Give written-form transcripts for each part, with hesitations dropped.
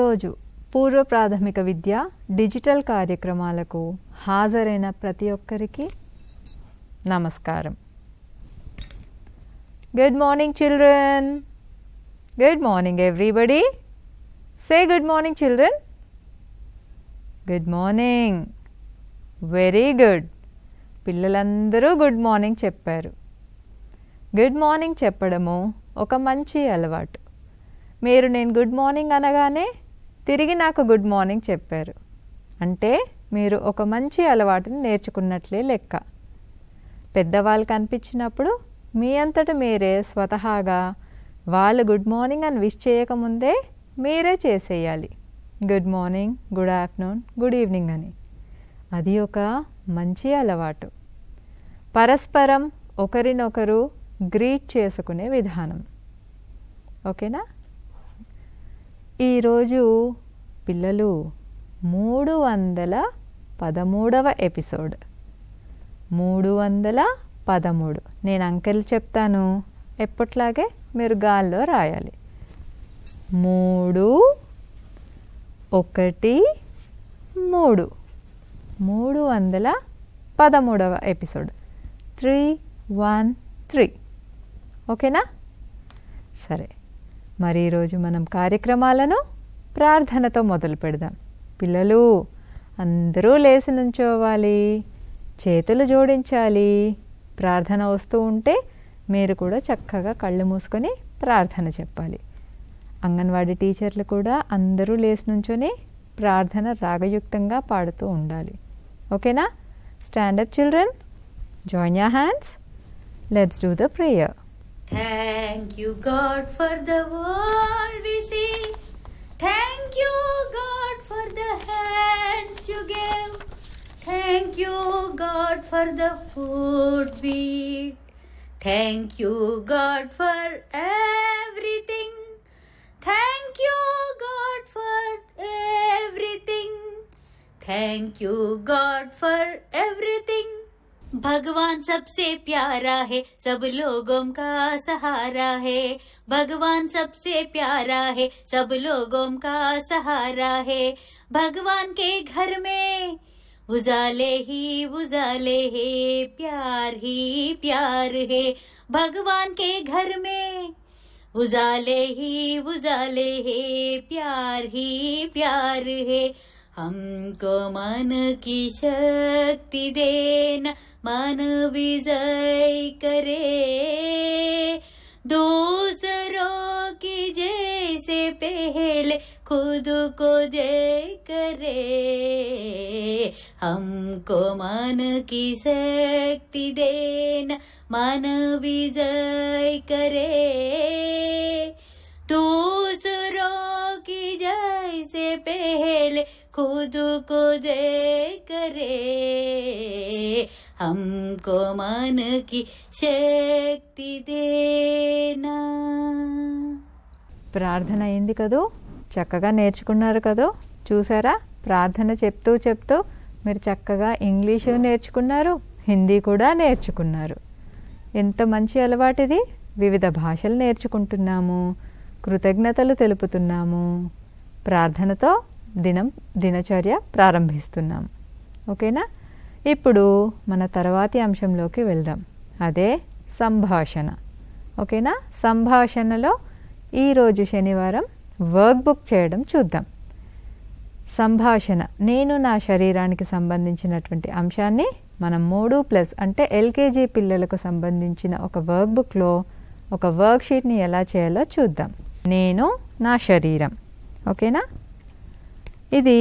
ఈరోజు పూర్వ ప్రాథమిక విద్య డిజిటల్ కార్యక్రమాలకు హాజరైన ప్రతి ఒక్కరికి నమస్కారం. Good morning children. Good morning everybody. Say good morning children. Good morning. Very good. పిల్లలందరూ గుడ్ మార్నింగ్ చెప్పారు. గుడ్ మార్నింగ్ చెప్పడము ఒక మంచి అలవాటు. మీరు నేను గుడ్ మార్నింగ్ అనగానే తిరిగి నాకు గుడ్ మార్నింగ్ చెప్పారు అంటే మీరు ఒక మంచి అలవాటుని నేర్చుకున్నట్లే లెక్క. పెద్దవాళ్ళు కనిపించినప్పుడు మీ అంతట మీరే స్వతహాగా వాళ్ళు గుడ్ మార్నింగ్ అని విష్ చేయకముందే మీరే చేసేయాలి. Good morning, good afternoon, good evening అని. అది ఒక మంచి అలవాటు. పరస్పరం ఒకరినొకరు గ్రీట్ చేసుకునే విధానం. ఓకేనా? ఈరోజు పిల్లలు 313వ ఎపిసోడ్. 313. నేను అంకెలు చెప్తాను, ఎప్పట్లాగే మీరు గాల్లో రాయాలి. 3 1 3. 313వ ఎపిసోడ్. 313. ఓకేనా? సరే, మరి ఈరోజు మనం కార్యక్రమాలను ప్రార్థనతో మొదలు పెడదాం. పిల్లలు అందరూ లేచి నుంచోవాలి, చేతులు జోడించాలి. ప్రార్థన వస్తూ ఉంటే మీరు కూడా చక్కగా కళ్ళు మూసుకొని ప్రార్థన చెప్పాలి. అంగన్వాడీ టీచర్లు కూడా అందరూ లేచి నుంచొని ప్రార్థన రాగయుక్తంగా పాడుతూ ఉండాలి. ఓకేనా? Stand up children. Join your hands. Let's do the prayer. Thank you, God, for the world we see. Thank you, God, for the hands you gave. Thank you, God, for the food we eat. Thank you, God, for everything. Thank you, God, for everything. Thank you, God, for everything. भगवान सबसे प्यारा है, सब लोगों का सहारा है. भगवान सबसे प्यारा है, सब लोगों का सहारा है. भगवान के घर में उजाले ही उजाले है, प्यार ही प्यार है. भगवान के घर में उजाले ही उजाले है, प्यार ही प्यार है. हमको मन की शक्ति देना, मन विजय करे. दूसरों की जैसे पहले खुद को जय करे. हमको मन की शक्ति देना, मन विजय करे. दूसरों की जैसे पहले खुद को जय करे. हमको मन की శక్తి దేనా. ప్రార్థన అయింది కదూ, చక్కగా నేర్చుకున్నారు కదూ. చూసారా, ప్రార్థన చెప్తూ చెప్తూ మీరు చక్కగా ఇంగ్లీషు నేర్చుకున్నారు, హిందీ కూడా నేర్చుకున్నారు. ఎంత మంచి అలవాటిది. వివిధ భాషలు నేర్చుకుంటున్నాము, కృతజ్ఞతలు తెలుపుతున్నాము, ప్రార్థనతో దినచర్య ప్రారంభిస్తున్నాము. ఓకేనా? ఇప్పుడు మన తర్వాతి అంశంలోకి వెళ్దాం. అదే సంభాషణ. ఓకేనా? సంభాషణలో ఈరోజు శనివారం వర్క్ బుక్ చేయడం చూద్దాం. సంభాషణ, నేను నా శరీరానికి సంబంధించినటువంటి అంశాన్ని మనం 3+ అంటే ఎల్కేజీ పిల్లలకు సంబంధించిన ఒక వర్క్ బుక్లో ఒక వర్క్ షీట్ని ఎలా చేయాలో చూద్దాం. నేను నా శరీరం. ఓకేనా? ఇది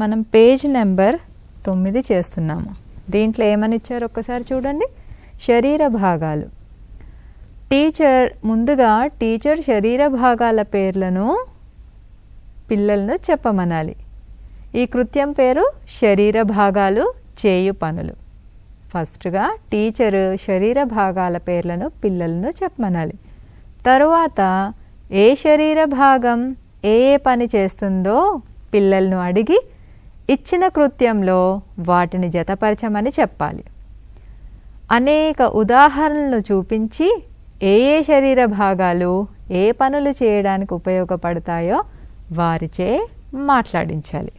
మనం పేజ్ నెంబర్ 9 చేస్తున్నాము. దీంట్లో ఏమని ఇచ్చారు ఒక్కసారి చూడండి. శరీర భాగాలు. ముందుగా టీచర్ శరీర భాగాల పేర్లను పిల్లలను చెప్పమనాలి. ఈ కృత్యం పేరు శరీర భాగాలు చేయు పనులు. ఫస్ట్గా టీచరు శరీర భాగాల పేర్లను పిల్లలను చెప్పమనాలి. తరువాత ఏ శరీర భాగం ఏ పని చేస్తుందో పిల్లలను అడిగి ఇచ్చిన కృత్యంలో వాటిని జతపరచమని చెప్పాలి. అనేక ఉదాహరణలు చూపించి ఏ శరీర భాగాలు ఏ పనులు చేయడానికి ఉపయోగపడతాయో వారిచే మాట్లాడించాలి.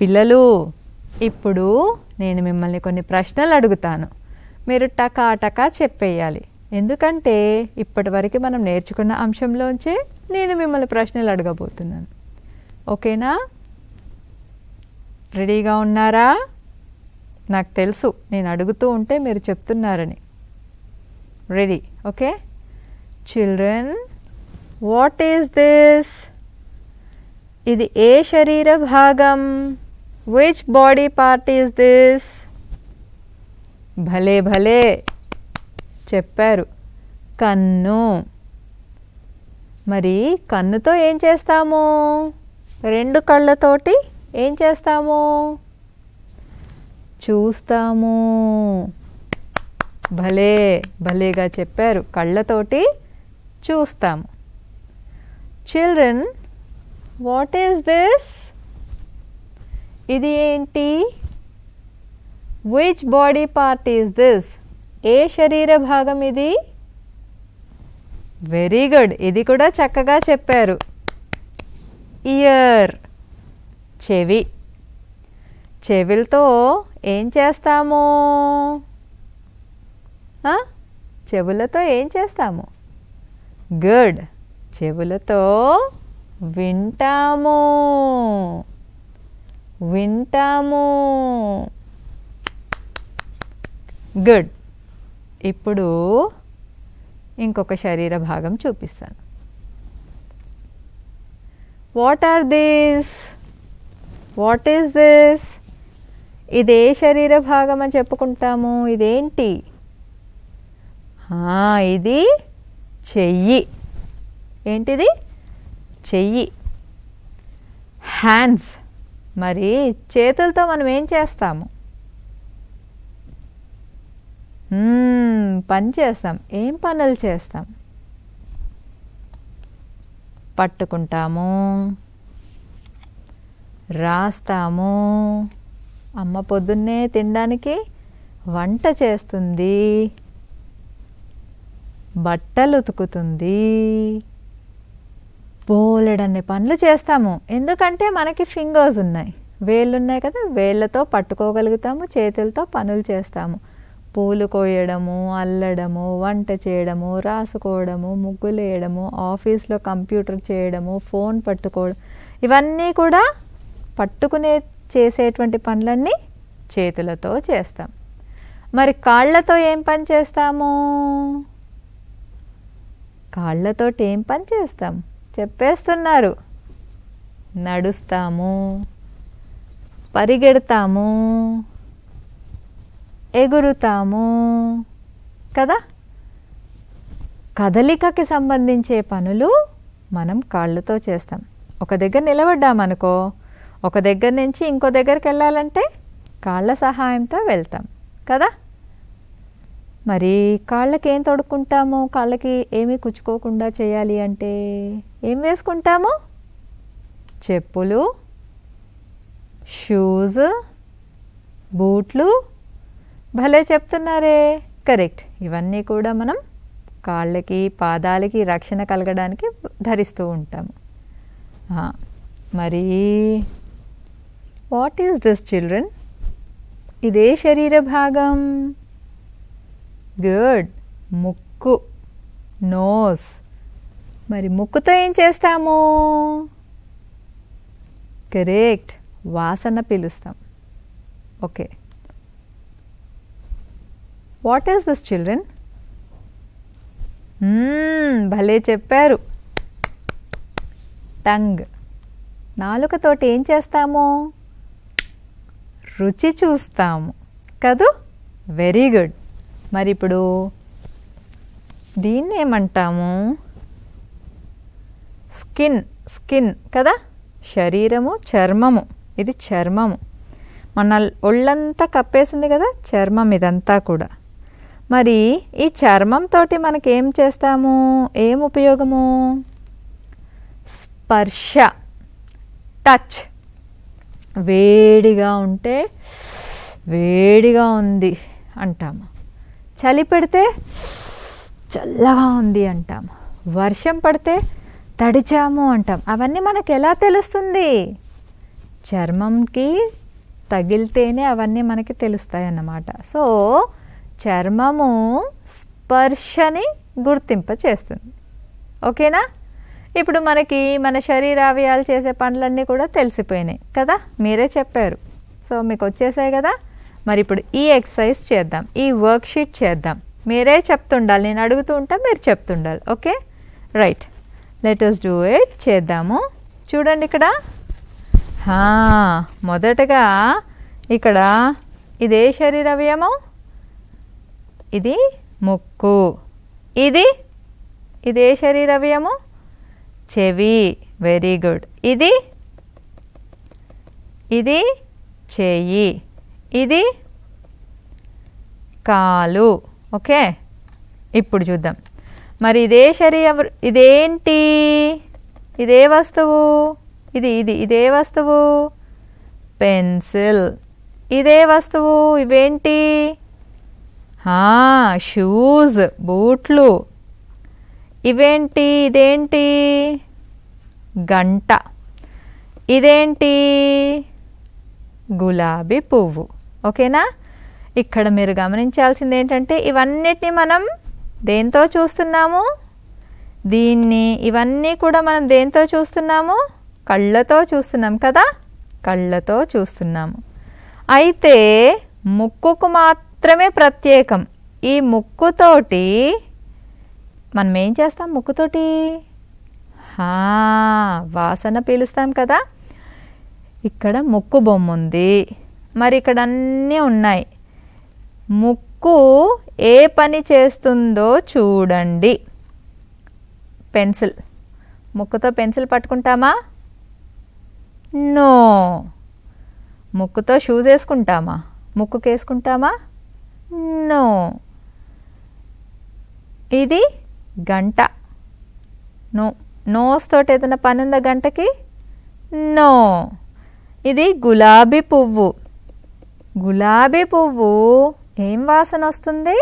పిల్లలు, ఇప్పుడు నేను మిమ్మల్ని కొన్ని ప్రశ్నలు అడుగుతాను, మీరు టకా చెప్పేయాలి. ఎందుకంటే ఇప్పటి వరకు మనం నేర్చుకున్న అంశంలోంచే నేను మిమ్మల్ని ప్రశ్నలు అడగబోతున్నాను. ఓకేనా? రెడీగా ఉన్నారా? నాకు తెలుసు నేను అడుగుతూ ఉంటే మీరు చెప్తున్నారని. Ready? Okay. Children, what is this? ఇది ఏ శరీర భాగం? Which body part is this? భలే భలే చెప్పారు, కన్ను. మరి కన్నుతో ఏం చేస్తాము? రెండు కళ్ళతోటి ఏం చేస్తాము? చూస్తాము. భలే భలేగా చెప్పారు, కళ్ళతోటి చూస్తాము. Children, what is this? ఇది ఏంటి? Which body part is this? ఏ శరీర భాగం ఇది? వెరీ గుడ్, ఇది కూడా చక్కగా చెప్పారు. ఇయర్, చెవి. చెవులతో ఏం చేస్తాము? చెవులతో ఏం చేస్తాము? గుడ్, చెవులతో వింటాము. గుడ్. ఇప్పుడు ఇంకొక శరీర భాగం చూపిస్తాను. What are this? What is this? ఇది ఏ శరీర భాగం అని చెప్పుకుంటాము? ఇదేంటి? ఇది చెయ్యి. ఏంటిది? చెయ్యి, హ్యాండ్స్. మరి చేతులతో మనం ఏం చేస్తాము? పని చేస్తాం. ఏం పనులు చేస్తాం? పట్టుకుంటాము, రాస్తాము. అమ్మ పొద్దున్నే తినడానికి వంట చేస్తుంది, బట్టలు ఉతుకుతుంది, బోలెడన్ని పనులు చేస్తాము. ఎందుకంటే మనకి ఫింగర్స్ ఉన్నాయి, వేళ్ళు ఉన్నాయి కదా, వేళ్ళతో పట్టుకోగలుగుతాము, చేతులతో పనులు చేస్తాము. పూలు కోయడము, అల్లడము, వంట చేయడము, రాసుకోవడము, ముగ్గులు వేయడము, ఆఫీస్లో కంప్యూటర్ చేయడము, ఫోన్ పట్టుకోవడం, ఇవన్నీ కూడా పట్టుకునే చేసేటువంటి పనులన్నీ చేతులతో చేస్తాం. మరి కాళ్ళతో ఏం పని చేస్తాము? కాళ్ళతోటి ఏం పని చేస్తాం? చెప్పేస్తున్నారు. నడుస్తాము, పరిగెడతాము, ఎగురుతాము కదా. కదలికకి సంబంధించే పనులు మనం కాళ్ళతో చేస్తాం. ఒక దగ్గర నిలబడ్డామనుకో, ఒక దగ్గర నుంచి ఇంకో దగ్గరికి వెళ్ళాలంటే కాళ్ళ సహాయంతో వెళ్తాం కదా. మరి కాళ్ళకి ఏం తొడుక్కుంటాము? కాళ్ళకి ఏమీ కుచ్చుకోకుండా చేయాలి అంటే ఏం వేసుకుంటాము? చెప్పులు, షూస్, బూట్లు. భలే చెప్తున్నారే, కరెక్ట్. ఇవన్నీ కూడా మనం కాళ్ళకి, పాదాలకి రక్షణ కలగడానికి ధరిస్తూ ఉంటాము. మరి వాట్ ఈస్ దిస్ చిల్డ్రన్? ఇదే శరీర భాగం? గుడ్, ముక్కు, నోస్. మరి ముక్కుతో ఏం చేస్తాము? కరెక్ట్, వాసన పీలుస్తాం. Okay. What is this children? భలే చెప్పారు, టంగ్. నాలుకతోటి ఏం చేస్తాము? రుచి చూస్తాము కదూ. Very good. మరి ఇప్పుడు దీన్ని ఏమంటాము? స్కిన్. స్కిన్ కదా, శరీరము, చర్మము. ఇది చర్మము, మన ఒళ్ళంతా కప్పేసింది కదా చర్మం, ఇదంతా కూడా. మరి ఈ చర్మంతో మనకి ఏం చేస్తాము? ఏం ఉపయోగము? స్పర్శ, టచ్. వేడిగా ఉంటే వేడిగా ఉంది అంటాము, చలి పెడితే చల్లగా ఉంది అంటాము, వర్షం పడితే తడిచాము అంటాం. అవన్నీ మనకు ఎలా తెలుస్తుంది? చర్మంకి తగిలితేనే అవన్నీ మనకి తెలుస్తాయి అన్నమాట. సో చర్మము స్పర్శని గుర్తింప చేస్తుంది. ఓకేనా? ఇప్పుడు మనకి మన శరీరావయాలు చేసే పనులన్నీ కూడా తెలిసిపోయినాయి కదా, మీరే చెప్పారు. సో మీకు వచ్చేసాయి కదా. మరి ఇప్పుడు ఈ ఎక్సర్సైజ్ చేద్దాం, ఈ వర్క్షీట్ చేద్దాం. మీరే చెప్తుండాలి, నేను అడుగుతూ ఉంటా, మీరు చెప్తుండాలి. Okay, right, let us do it. చేద్దాము. చూడండి ఇక్కడ మొదటగా ఇక్కడ ఇదే శరీర అవయవం, ఇది ముక్కు, ఇదే శరీర అవయవము చెవి, వెరీ గుడ్. ఇది చెయ్యి, ఇది కాలు. ఓకే, ఇప్పుడు చూద్దాం. మరి ఇదే శరీరం, ఇదేంటి? ఇదే వస్తువు, ఇదే వస్తువు పెన్సిల్. ఇదే వస్తువు, ఇవేంటి? షూస్, బూట్లు. ఇదేంటి? గంట. ఇదేంటి? గులాబీ పువ్వు. ఓకేనా? ఇక్కడ మీరు గమనించాల్సింది ఏంటంటే ఇవన్నిటిని మనం దేంతో చూస్తున్నాము? ఇవన్నీ కూడా మనం దేంతో చూస్తున్నాము? కళ్ళతో చూస్తున్నాం కదా, కళ్ళతో చూస్తున్నాము. అయితే ముక్కుకు మాత్రమే ప్రత్యేకం. ఈ ముక్కుతోటి మనం ఏం చేస్తాం? ముక్కుతోటి వాసన పీలుస్తాం కదా. ఇక్కడ ముక్కు బొమ్మ ఉంది, మరి ఇక్కడ అన్నీ ఉన్నాయి. ముక్కు ఏ పని చేస్తుందో చూడండి. పెన్సిల్, ముక్కుతో పెన్సిల్ పట్టుకుంటామా? నో. ముక్కుతో షూస్ వేసుకుంటామా? ముక్కుకి వేసుకుంటామా? నో. ఇది గంట. నోస్ తోటి ఏదైనా పని ఉందా గంటకి? నో. ఇది గులాబీ పువ్వు. గులాబీ పువ్వు ఏం వాసన వస్తుంది?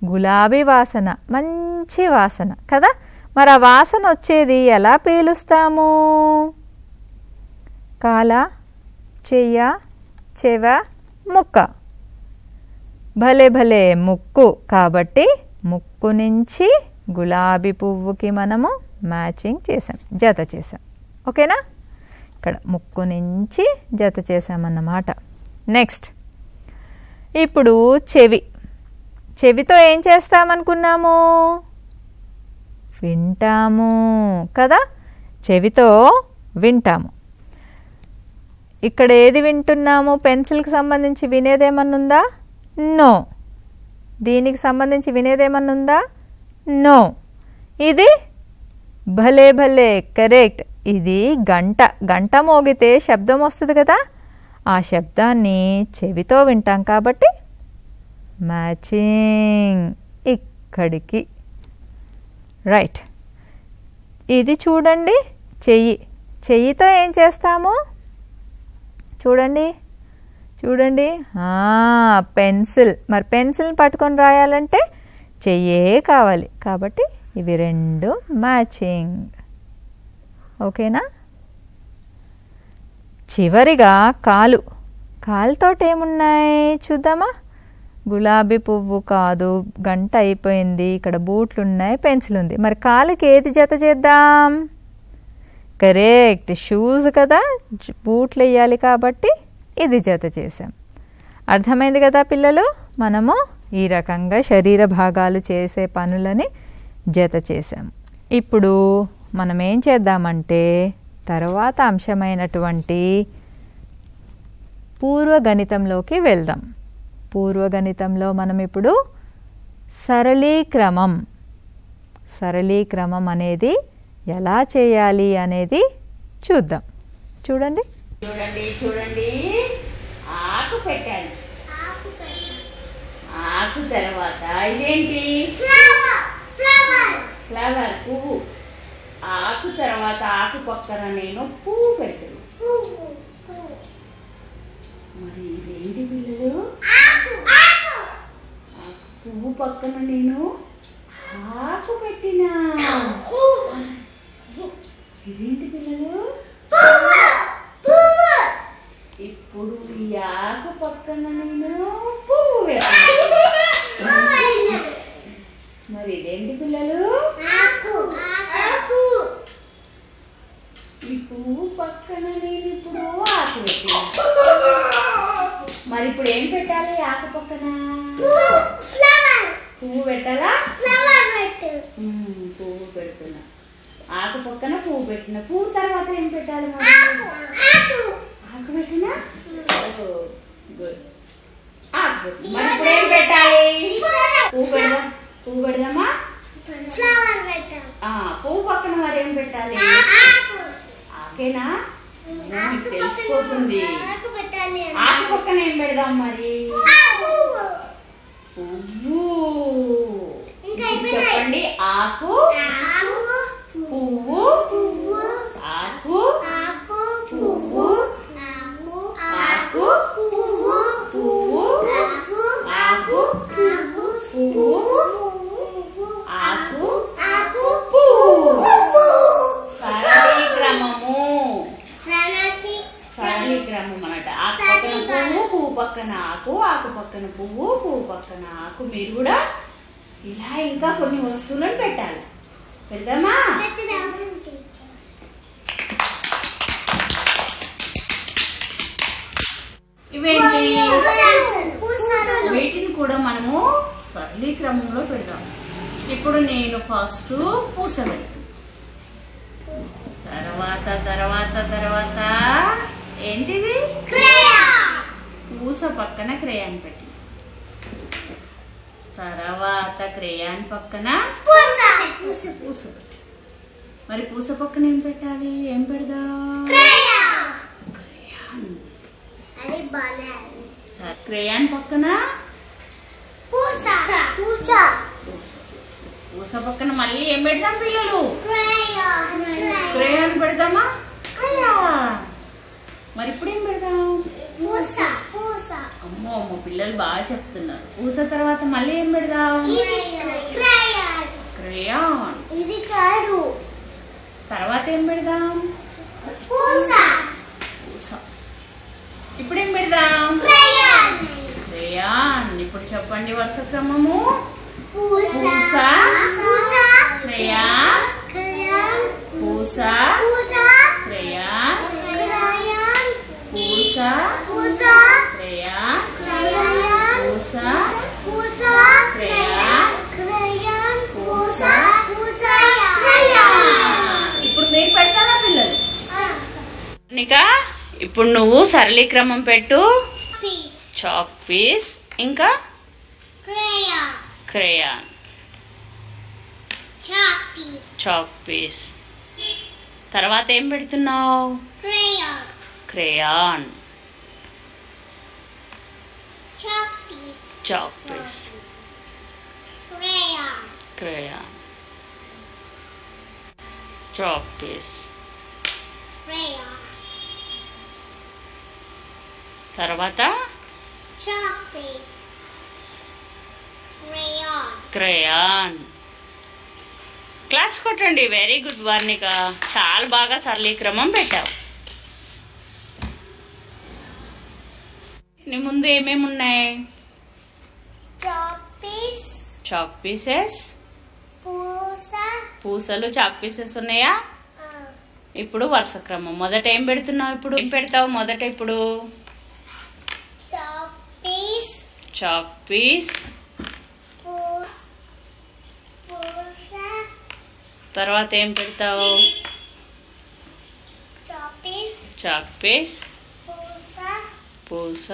గులాబీ వాసన, మంచి వాసన కదా. మరి ఆ వాసన వచ్చేది ఎలా పీలుస్తాము? కాల, చెయ్య, చెవ, ముక్క. భలే భలే, ముక్కు. కాబట్టి ముక్కు నుంచి గులాబీ పువ్వుకి మనము మ్యాచింగ్ చేసాం, జత చేసాం. ఓకేనా? ఇక్కడ ముక్కు నుంచి జత చేసామన్నమాట. నెక్స్ట్, ఇప్పుడు చెవితో ఏం చేస్తామనుకున్నాము? వింటాము కదా. చెవితో వింటాము. ఇక్కడ ఏది వింటున్నాము? పెన్సిల్కి సంబంధించి వినేదేమన్నా ఉందా? నో. దీనికి సంబంధించి వినేదేమన్నా ఉందా? నో. ఇది భలే భలే, కరెక్ట్. ఇది గంట. గంట మోగితే శబ్దం వస్తుంది కదా, ఆ శబ్దాన్ని చెవితో వింటాం కాబట్టి మ్యాచింగ్ ఇక్కడికి. రైట్. ఇది చూడండి, చెయ్యితో ఏం చేస్తాము? చూడండి పెన్సిల్. మరి పెన్సిల్ని పట్టుకొని రాయాలంటే చెయ్యే కావాలి, కాబట్టి ఇవి రెండు మ్యాచింగ్. ఓకేనా? చివరిగా కాలుతోటి ఏమున్నాయి చూద్దామా? గులాబీ పువ్వు కాదు, గంట అయిపోయింది, ఇక్కడ బూట్లు ఉన్నాయి, పెన్సిల్ ఉంది. మరి కాలుకి ఏది జత చేద్దాం? కరెక్ట్, షూస్ కదా, బూట్లు వేయాలి కాబట్టి ఇది జత చేసాం. అర్థమైంది కదా పిల్లలు? మనము ఈ రకంగా శరీర భాగాలు చేసే పనులని జత చేసాం. ఇప్పుడు మనం ఏం చేద్దామంటే తర్వాత అంశమైనటువంటి పూర్వగణితంలోకి వెళ్దాం. పూర్వగణితంలో మనం ఇప్పుడు సరళీక్రమం అనేది ఎలా చేయాలి అనేది చూద్దాం. చూడండి ఆకు పెట్టాను. ఆకు తర్వాత ఇదేంటి? ఫ్లవర్, పువ్వు. ఆకు తర్వాత ఆకు పక్కన నేను పువ్వు పెడతాను. మరి ఇదేంటి పిల్లలు? పువ్వు పక్కన నేను ఆకు పెట్టినా. ఇదేంటి పిల్లలు? ఇప్పుడు ఈ ఆకు పక్కన నేను పువ్వు పెట్టాను. మరి ఇదేంటి పిల్లలు? ఈ పువ్వు పక్కన నేను ఇప్పుడు ఆకు పెట్టాను. మరి ఇప్పుడు ఏం పెట్టాలి? ఆకు పక్కన పువ్వు పెట్టాలా? పువ్వు పెడుతున్నా. ఆకు పక్కన పువ్వు పెట్టిన. పువ్వు తర్వాత ఏం పెట్టాలి? ఆకు పెట్టినా? గుడ్. ఆకు పెట్టిన. మరి ఇప్పుడు ఏం పెట్టాలి? పువ్వు పెడదాం. పువ్వు పెడదామా? పువ్వు పక్కన మరి ఏం పెట్టాలి? ఆకేనా? మీకు తెలిసిపోతుంది. ఆకు పక్కన ఏం పెడదాం మరి? పువ్వు. చెప్పండి. ఆకు, పువ్వు, ఆకు, పువ్వు, ఆకు, పువ్వు, ఆకు, పువ్వు, ఆకు, పువ్వు. సరళీ క్రమం అన్నమాట. ఆకు పక్కన పువ్వు, పువ్వు పక్కన ఆకు, ఆకు పక్కన పువ్వు, పువ్వు పక్కన ఆకు. మీరు కూడా ఇలా ఇంకా కొన్ని వస్తువులను పెట్టాలి. పెడదామా? ఇవేంటి? వీటిని కూడా మనము సరళీ క్రమంలో పెడదాం. ఇప్పుడు నేను ఫస్ట్ పూస పెట్టు, తర్వాత తర్వాత తర్వాత ఏంటిది? పూస పక్కన క్రేయాన్ పెట్టి, తర్వాత క్రేయాన్ పక్కన పూస పెట్టి. మరి పూస పక్కన ఏం పెట్టాలి? ఏం పెడదాం? క్రేయాన్ పక్కన పూస పక్కన మళ్ళీ ఏం పెడదాం పిల్లలు? క్రేయాన్ పెడదామా? మరి ఇప్పుడు ఏం పెడదాం? అమ్మో అమ్మో పిల్లలు బాగా చెప్తున్నారు. పూస తర్వాత మళ్ళీ ఏం పెడదాం? క్రేయాన్. తర్వాత ఏం పెడదాం? పూస. ఇప్పుడు ఏం పెడదాం? క్రేయాన్. ఇప్పుడు చెప్పండి వరుస క్రమము. పూస, క్రేయాన్, పూస, క్రేయాన్, పూస, క్రేయాన్, పూస, క్రేయాన్, పూస, క్రేయాన్. ఇప్పుడు మీరు పెడతారా పిల్లలు? ఇప్పుడు నువ్వు సరళీ క్రమం పెట్టు. చాక్ పీస్, ఇంకా క్రేయాన్, చాక్ పీస్. తర్వాత ఏం పెడుతున్నావు? Crayon, chalk piece, crayon, chalk piece. తర్వాత క్రేయాన్. క్లాప్స్ కొట్టండి. వెరీ గుడ్ వర్ణిక, చాలా బాగా సరళీక్రమం పెట్టావు. నీ ముందు ఏమేమి ఉన్నాయి? చాక్ పీసెస్, పూసలు, చాక్ పీసెస్ ఉన్నాయా? ఇప్పుడు వరుస క్రమం. మొదట ఏం పెడుతున్నావు? ఇప్పుడు ఏం పెడతావు మొదట? ఇప్పుడు చాక్ పీస్, తర్వాత ఏం పెడతావు? చాక్ పీస్, పూస,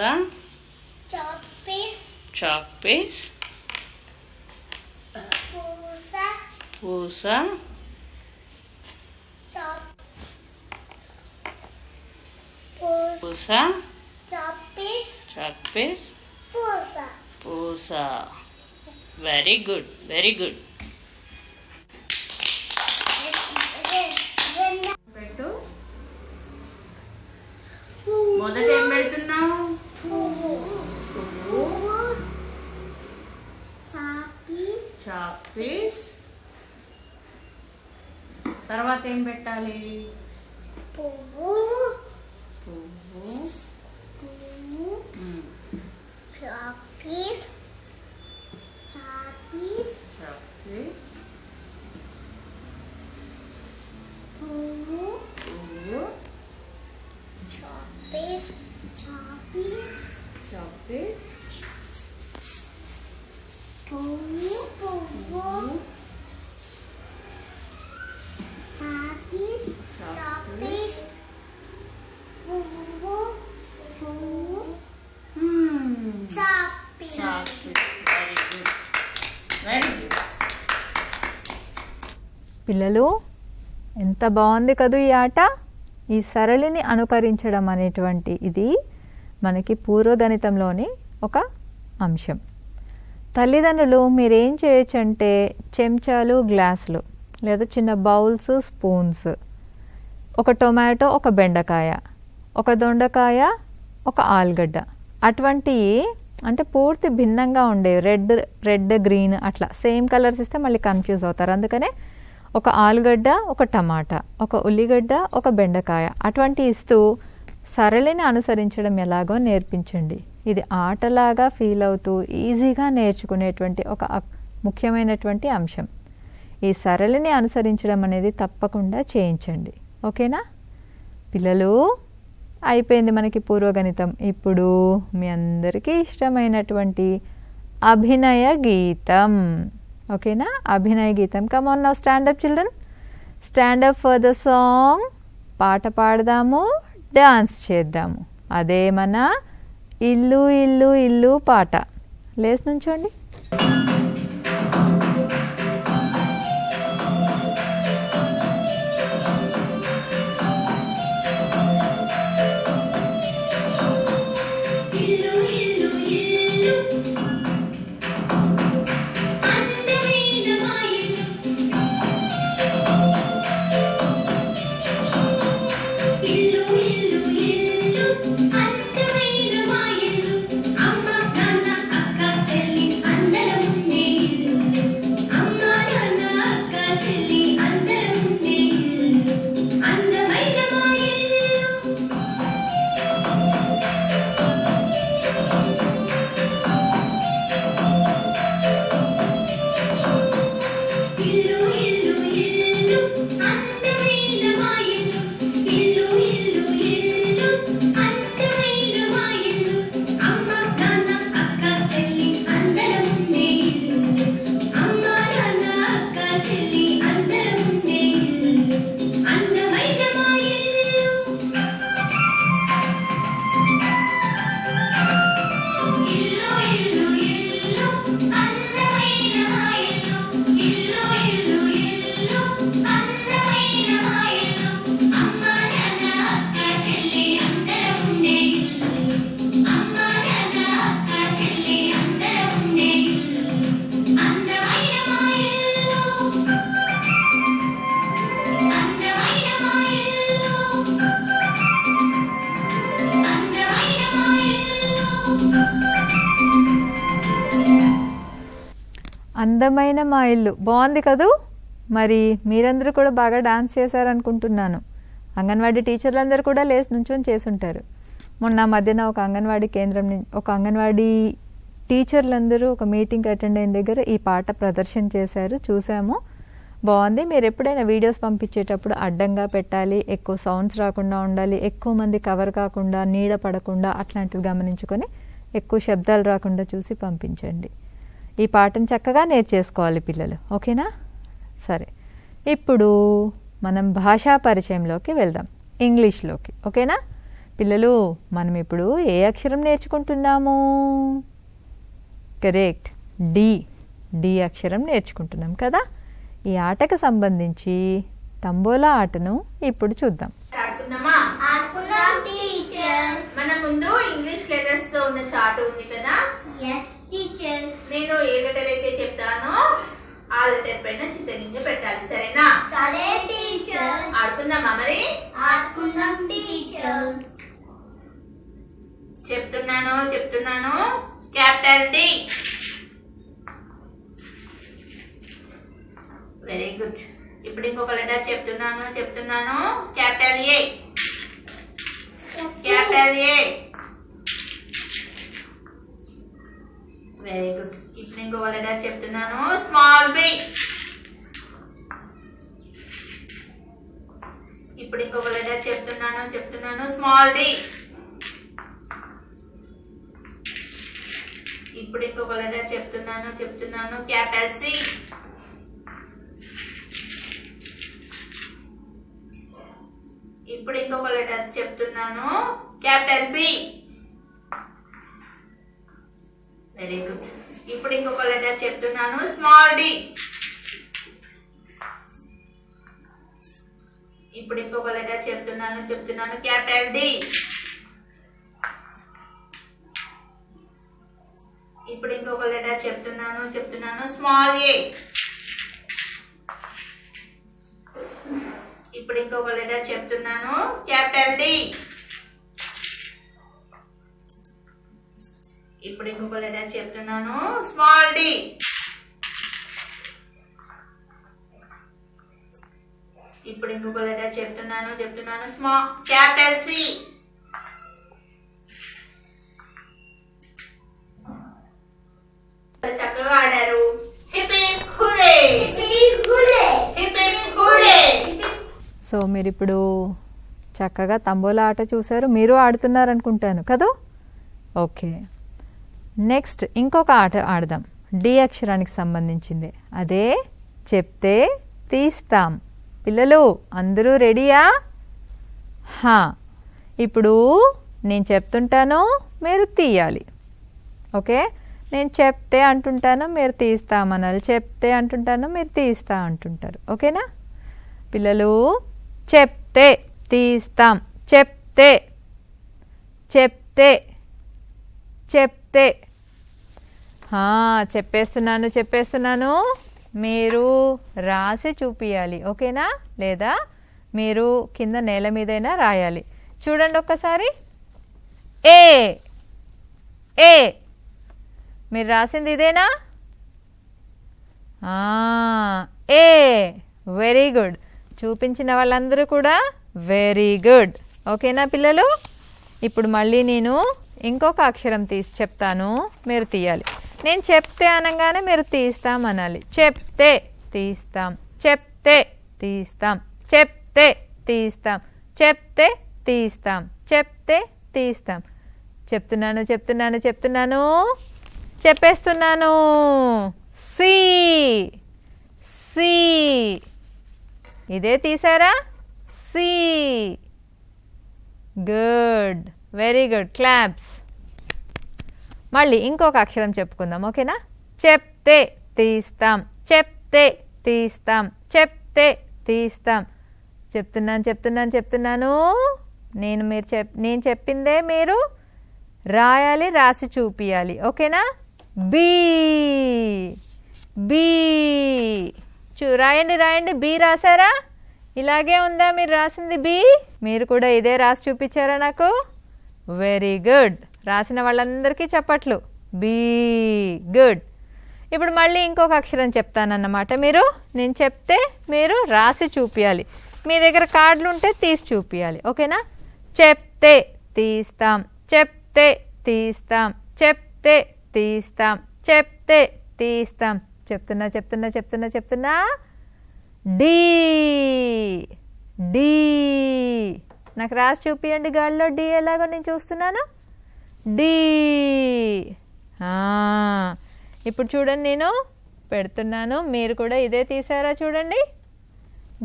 చాక్ పీస్, పూస, పూస, చాక్ పీస్, పూస. Very good, very good. పెట్టు. మొదట ఏం పెడుతున్నావు? చాక్ పీస్, తర్వాత ఏం పెట్టాలి? పువ్వు పువ్వు, చాపీస్ చాపీస్ చాక్లెట్, పువ్వు పువ్వు, చాపీస్ చాపీస్ చాక్లెట్, పువ్వు పువ్వు చాపీస్ చాపీస్ పువ్వు పువ్వు చాపీస్. Chocolate. Very good, very good. పిల్లలు ఎంత బాగుంది కదూ ఈ ఆట. ఈ సరళిని అనుకరించడం అనేటువంటి ఇది మనకి పూర్వగణితంలోని ఒక అంశం. తల్లిదండ్రులు మీరేం చేయొచ్చు అంటే చెంచాలు, గ్లాసులు లేదా చిన్న బౌల్స్, స్పూన్స్, ఒక టొమాటో, ఒక బెండకాయ, ఒక దొండకాయ, ఒక ఆలుగడ్డ, అటువంటి అంటే పూర్తి భిన్నంగా ఉండేవి, రెడ్ గ్రీన్ అట్లా సేమ్ కలర్స్ ఇస్తే మళ్ళీ కన్ఫ్యూజ్ అవుతారు. అందుకనే ఒక ఆలుగడ్డ, ఒక టమాటా, ఒక ఉల్లిగడ్డ, ఒక బెండకాయ అటువంటి ఇస్తూ సరళిని అనుసరించడం ఎలాగో నేర్పించండి. ఇది ఆటలాగా ఫీల్ అవుతూ ఈజీగా నేర్చుకునేటువంటి ఒక ముఖ్యమైనటువంటి అంశం. ఈ సరళిని అనుసరించడం అనేది తప్పకుండా చేయించండి. ఓకేనా పిల్లలు? అయిపోయింది మనకి పూర్వగణితం. ఇప్పుడు మీ అందరికీ ఇష్టమైనటువంటి అభినయ గీతం. ఓకేనా? అభినయ గీతం. Come on now, stand up children, stand up for the song. పాట పాడదాము, డాన్స్ చేద్దాము. అదే మన ఇల్లు ఇల్లు ఇల్లు పాట. లేచి నుంచోండి. అందమైన మా ఇల్లు బాగుంది కదూ. మరి మీరందరూ కూడా బాగా డాన్స్ చేశారనుకుంటున్నాను. అంగన్వాడీ టీచర్లందరూ కూడా లేచి నుంచొని చేసుంటారు. మొన్న మధ్యన ఒక అంగన్వాడీ కేంద్రం ఒక అంగన్వాడీ టీచర్లందరూ ఒక మీటింగ్ అటెండ్ అయిన దగ్గర ఈ పాట ప్రదర్శన చేశారు, చూసాము. బాగుంది. మీరు ఎప్పుడైనా వీడియోస్ పంపించేటప్పుడు అడ్డంగా పెట్టాలి, ఎక్కువ సౌండ్స్ రాకుండా ఉండాలి, ఎక్కువ మంది కవర్ కాకుండా, నీడ పడకుండా అట్లాంటివి గమనించుకొని ఎక్కువ శబ్దాలు రాకుండా చూసి పంపించండి. ఈ పాటను చక్కగా నేర్చేసుకోవాలి పిల్లలు. ఓకేనా? సరే, ఇప్పుడు మనం భాషా పరిచయంలోకి వెళ్దాం, ఇంగ్లీష్లోకి. ఓకేనా పిల్లలు? మనం ఇప్పుడు ఏ అక్షరం నేర్చుకుంటున్నాము? కరెక్ట్, డి అక్షరం నేర్చుకుంటున్నాం కదా. ఈ ఆటకు సంబంధించి తంబోలా ఆటను ఇప్పుడు చూద్దాం. మన ముందు ఇంగ్లీష్ లెటర్స్ తో ఉన్న చార్ట్ ఉంది కదా. నేను ఏ లెటర్ అయితే చెప్తానో ఆ లెటర్ పైన చింతగింజ పెట్టాలి, సరేనా? సరే టీచర్. ఆడుకుందామా మరి? ఆడుకుందాం టీచర్. చెప్తున్నాను క్యాపిటల్ డి. Very good. ఇప్పుడు ఇంకొక లెటర్ చెప్తున్నాను క్యాపిటల్ ఏ. క్యాపిటల్ ఏ. Very good. ఇప్పుడు ఇంకొక లెటర్ చెప్తున్నాను స్మాల్ బి. ఇప్పుడు ఇంకొక లెటర్ చెప్తున్నాను స్మాల్ డి. ఇప్పుడు ఇంకొక లెటర్ చెప్తున్నాను క్యాపిటల్ సి. ఇప్పుడు ఇంకొక లెటర్ చెప్తున్నాను క్యాపిటల్ బి. Very good. ఇప్పుడు ఇంకొక లెటర్ చెప్తున్నాను స్మాల్ డి. ఇప్పుడు ఇంకొక లెటర్ చెప్తున్నాను క్యాపిటల్ డి. ఇప్పుడు ఇంకొక లెటర్ చెప్తున్నాను స్మాల్ ఏ. ఇప్పుడు ఇంకొక లెటర్ చెప్తున్నాను క్యాపిటల్ డి. ఇప్పుడు ఇంకొక లెటర్ చెప్తున్నాను స్మాల్ డి. ఇప్పుడు ఇంకొక లెటర్ చెప్తున్నాను స్మాల్ క్యాపిటల్ సి. చక్కగా ఆడారు. Hip hip hooray. Hip hip hooray. So మీరు ఇప్పుడు చక్కగా తంబోలా ఆట చూసారు, మీరు ఆడుతున్నారు అనుకుంటాను కదా. ఓకే, నెక్స్ట్ ఇంకొక ఆట ఆడదాం, డి అక్షరానికి సంబంధించింది. అదే చెప్తే తీస్తాం. పిల్లలు అందరూ రెడీయా? ఇప్పుడు నేను చెప్తుంటాను, మీరు తీయాలి. ఓకే, నేను చెప్తే అంటుంటాను, మీరు తీస్తామనాలి. చెప్తే అంటుంటాను, మీరు తీస్తా అంటుంటారు. ఓకేనా పిల్లలు? చెప్తే తీస్తాం. చెప్తే చెప్తే చెప్తే చెప్పేస్తున్నాను. మీరు రాసి చూపియాలి. ఓకేనా? లేదా మీరు కింద నేల మీదైనా రాయాలి. చూడండి ఒక్కసారి. ఏ ఏ మీరు రాసింది ఇదేనా? ఏ. Very good. చూపించిన వాళ్ళందరూ కూడా వెరీ గుడ్. ఓకేనా పిల్లలు? ఇప్పుడు మళ్ళీ నేను ఇంకొక అక్షరం తీసి చెప్తాను, మీరు తీయాలి. నేను చెప్తే అనగానే మీరు తీస్తాం అనాలి. చెప్తే తీస్తాం. చెప్తే తీస్తాం. చెప్తే తీస్తాం. చెప్తే తీస్తాం. చెప్తే తీస్తాం. చెప్తున్నాను చెప్పేస్తున్నాను. C C. ఇదే తీసారా? C. Good, very good. Claps. మళ్ళీ ఇంకొక అక్షరం చెప్పుకుందాం. ఓకేనా? చెప్తే తీస్తాం. చెప్తే తీస్తాం. చెప్తే తీస్తాం. చెప్తున్నాను. నేను చెప్పిందే మీరు రాయాలి, రాసి చూపియాలి. ఓకేనా? B B. రాయండి. బి రాసారా? ఇలాగే ఉందా మీరు రాసింది బి? మీరు కూడా ఇదే రాసి చూపించారా నాకు? Very good. రాసిన వాళ్ళందరికీ చప్పట్లు. బి. గుడ్. ఇప్పుడు మళ్ళీ ఇంకొక అక్షరం చెప్తానన్నమాట. నేను చెప్తే మీరు రాసి చూపియాలి. మీ దగ్గర కార్డులు ఉంటే తీసి చూపియాలి. ఓకేనా? చెప్తే తీస్తాం. చెప్తే తీస్తాం. చెప్తే తీస్తాం. చెప్తే తీస్తాం. చెప్తున్నా. D D. నాకు రాసి చూపియండి గాల్లో డి ఎలాగో నేను చూస్తున్నాను. డి. ఇప్పుడు చూడండి, నేను పెడుతున్నాను, మీరు కూడా ఇదే తీసారా? చూడండి,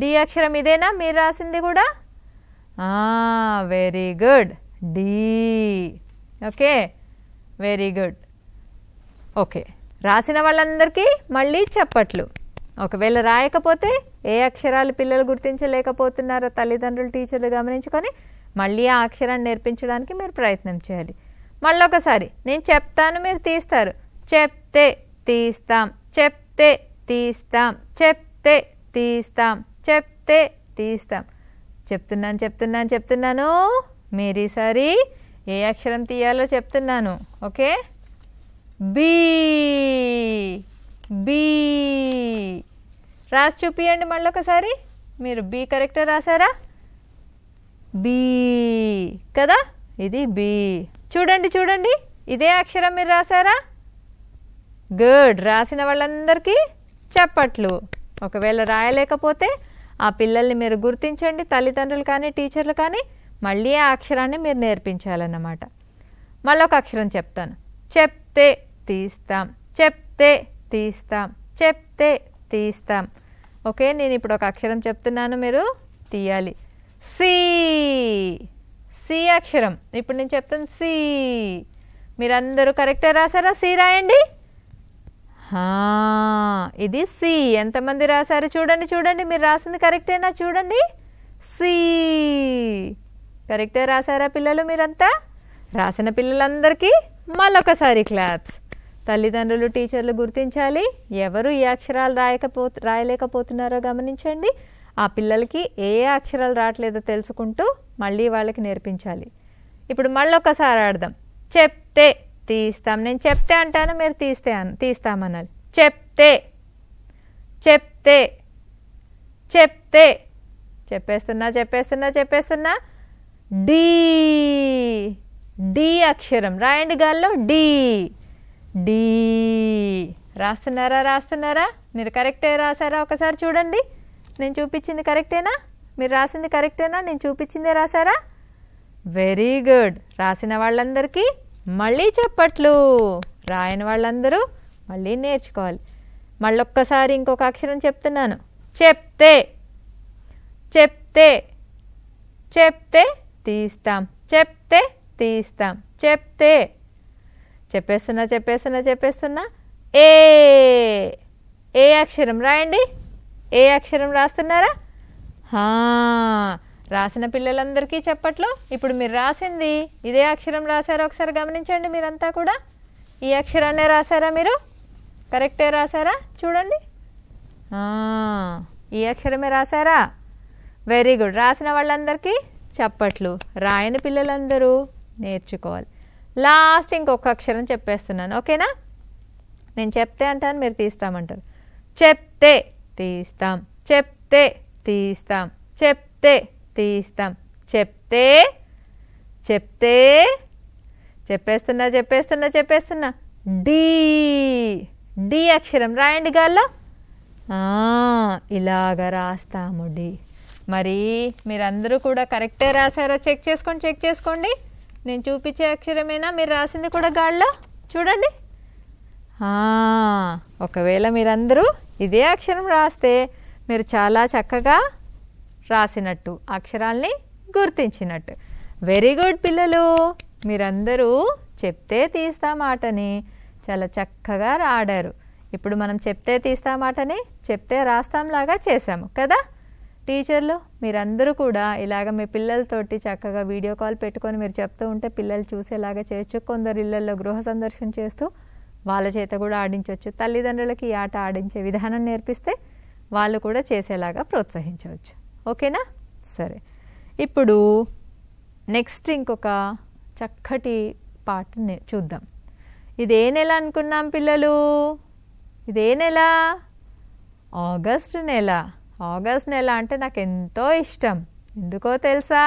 డి అక్షరం ఇదేనా మీరు రాసింది కూడా? Very good. D. Okay, very good. Okay, రాసిన వాళ్ళందరికీ మళ్ళీ చప్పట్లు. ఒకవేళ రాయకపోతే ఏ అక్షరాలు పిల్లలు గుర్తించలేకపోతున్నారో తల్లిదండ్రులు, టీచర్లు గమనించుకొని మళ్ళీ ఆ అక్షరాన్ని నేర్పించడానికి మీరు ప్రయత్నం చేయాలి. మళ్ళీ ఒకసారి నేను చెప్తాను, మీరు తీస్తారు. చెప్తే తీస్తాం. చెప్తే తీస్తాం. చెప్తే తీస్తాం. చెప్తే తీస్తాం. చెప్తున్నాను. మీరు ఈసారి ఏ అక్షరం తీయాలో చెప్తున్నాను. ఓకే? B B. రాసి చూపియండి మళ్ళీ ఒకసారి. మీరు బి కరెక్ట్గా రాసారా? బి కదా, ఇది బి. చూడండి చూడండి, ఇదే అక్షరం మీరు రాసారా? గుడ్. రాసిన వాళ్ళందరికీ చప్పట్లు. ఒకవేళ రాయలేకపోతే ఆ పిల్లల్ని మీరు గుర్తించండి, తల్లిదండ్రులు కానీ టీచర్లు కానీ, మళ్ళీ ఆ అక్షరాన్ని మీరు నేర్పించాలన్నమాట. మళ్ళీ ఒక అక్షరం చెప్తాను. చెప్తే తీస్తాం, చెప్తే తీస్తాం, చెప్తే తీస్తాం. ఓకే, నేను ఇప్పుడు ఒక అక్షరం చెప్తున్నాను, మీరు తీయాలి. సి. సి అక్షరం. ఇప్పుడు నేను చెప్తాను సి. మీరందరూ కరెక్ట్గా రాసారా? సి రాయండి. ఇది సి. ఎంతమంది రాశారు? చూడండి చూడండి, మీరు రాసింది కరెక్టేనా? చూడండి, సి. కరెక్టే రాశారా పిల్లలు? మీరంతా రాసిన పిల్లలందరికీ మళ్ళొకసారి క్లాప్స్. తల్లిదండ్రులు టీచర్లు గుర్తించాలి, ఎవరు ఈ అక్షరాలు రాయలేకపోతున్నారో గమనించండి. ఆ పిల్లలకి ఏ అక్షరాలు రావట్లేదో తెలుసుకుంటూ మళ్ళీ వాళ్ళకి నేర్పించాలి. ఇప్పుడు మళ్ళొకసారి ఆడదాం. చెప్తే తీస్తాం. నేను చెప్తే అంటాను, మీరు తీస్తామనాలి. చెప్తే, చెప్తే, చెప్తే. చెప్పేస్తున్నా చెప్పేస్తున్నా చెప్పేస్తున్నా. డి. డి అక్షరం రాయండి గాల్లో. డి. డి. రాస్తున్నారా? రాస్తున్నారా? మీరు కరెక్టే రాసారా? ఒకసారి చూడండి, నేను చూపించింది కరెక్టేనా? మీరు రాసింది కరెక్టేనా? నేను చూపించిందే రాసారా? Very good. రాసిన వాళ్ళందరికీ మళ్ళీ చప్పట్లు. రాయని వాళ్ళందరూ మళ్ళీ నేర్చుకోవాలి. మళ్ళొక్కసారి ఇంకొక అక్షరం చెప్తున్నాను. చెప్తే, చెప్తే, చెప్తే తీస్తాం, చెప్తే తీస్తాం, చెప్తే. చెప్పేస్తున్నా చెప్పేస్తున్నా చెప్పేస్తున్నా. ఏ. ఏ అక్షరం రాయండి. ఏ అక్షరం రాస్తున్నారా? రాసిన పిల్లలందరికీ చెప్పట్లు. ఇప్పుడు మీరు రాసింది ఇదే అక్షరం రాశారా? ఒకసారి గమనించండి. మీరంతా కూడా ఈ అక్షరాన్నే రాశారా? మీరు కరెక్టే రాశారా? చూడండి, ఈ అక్షరమే రాశారా? Very good. రాసిన వాళ్ళందరికీ చప్పట్లు. రాయని పిల్లలందరూ నేర్చుకోవాలి. లాస్ట్ ఇంకొక అక్షరం చెప్పేస్తున్నాను, ఓకేనా? నేను చెప్తే అంటాను, మీరు తీస్తామంటారు. చెప్తే తీస్తాం, చెప్తే తీస్తాం, చెప్తే తీస్తాం, చెప్తే, చెప్తే. చెప్పేస్తున్నా చెప్పేస్తున్నా చెప్పేస్తున్నా. డి. డి అక్షరం రాయండి గాల్లో. ఇలాగ రాస్తాము డి. మరి మీరందరూ కూడా కరెక్టే రాశారా? చెక్ చేసుకోండి, చెక్ చేసుకోండి. నేను చూపించే అక్షరమేనా? మీరు రాసింది కూడా గాల్లో చూడండి. ఒకవేళ మీరందరూ ఇదే అక్షరం రాస్తే మీరు చాలా చక్కగా రాసినట్టు, అక్షరాల్ని గుర్తించినట్టు. వెరీ గుడ్ పిల్లలు. మీరందరూ చెప్తే తీస్తా మాటని చాలా చక్కగా ఆడారు. ఇప్పుడు మనం చెప్తే తీస్తా మాటని చెప్తే రాస్తాంలాగా చేసాము కదా. టీచర్లు మీరందరూ కూడా ఇలాగ మీ పిల్లలతోటి చక్కగా వీడియో కాల్ పెట్టుకొని మీరు చెప్తూ ఉంటే పిల్లలు చూసేలాగా చేయొచ్చు. కొందరు ఇళ్లలో గృహ సందర్శన చేస్తూ వాళ్ళ చేత కూడా ఆడించవచ్చు. తల్లిదండ్రులకి ఈ ఆట ఆడించే విధానం నేర్పిస్తే వాళ్ళు కూడా చేసేలాగా ప్రోత్సహించవచ్చు. ఓకేనా? సరే, ఇప్పుడు నెక్స్ట్ ఇంకొక చక్కటి పాటని చూద్దాం. ఇదే నెల అనుకున్నాం పిల్లలు? ఇదే నెల? ఆగస్ట్ నెల. ఆగస్ట్ నెల అంటే నాకు ఎంతో ఇష్టం. ఎందుకో తెలుసా?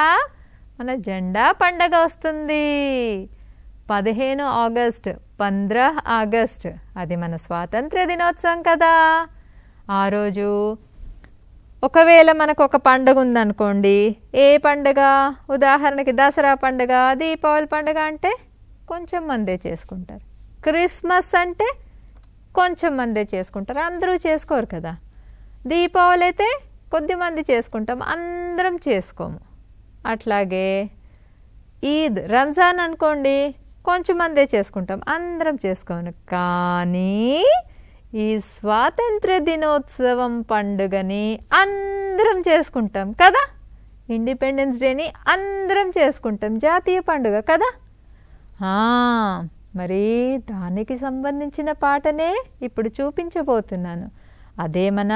మన జెండా పండగ వస్తుంది. 15 ఆగస్ట్, 15 ఆగస్ట్ అది మన స్వాతంత్ర్య దినోత్సవం కదా. ఆ రోజు ఒకవేళ మనకు ఒక పండుగ ఉందనుకోండి, ఏ పండుగ? ఉదాహరణకి దసరా పండుగ, దీపావళి పండుగ అంటే కొంచెం మందే చేసుకుంటారు. క్రిస్మస్ అంటే కొంచెం మందే చేసుకుంటారు, అందరూ చేసుకోరు కదా. దీపావళి అయితే కొద్దిమంది చేసుకుంటాం, అందరం చేసుకోము. అట్లాగే ఈద్, రంజాన్ అనుకోండి, కొంచెం మందే చేసుకుంటాం, అందరం చేసుకోను. కానీ ఈ స్వాతంత్ర దినోత్సవం పండుగని అందరం చేసుకుంటాం కదా. ఇండిపెండెన్స్ డేని అందరం చేసుకుంటాం, జాతీయ పండుగ కదా. మరి దానికి సంబంధించిన పాటనే ఇప్పుడు చూపించబోతున్నాను. అదే మన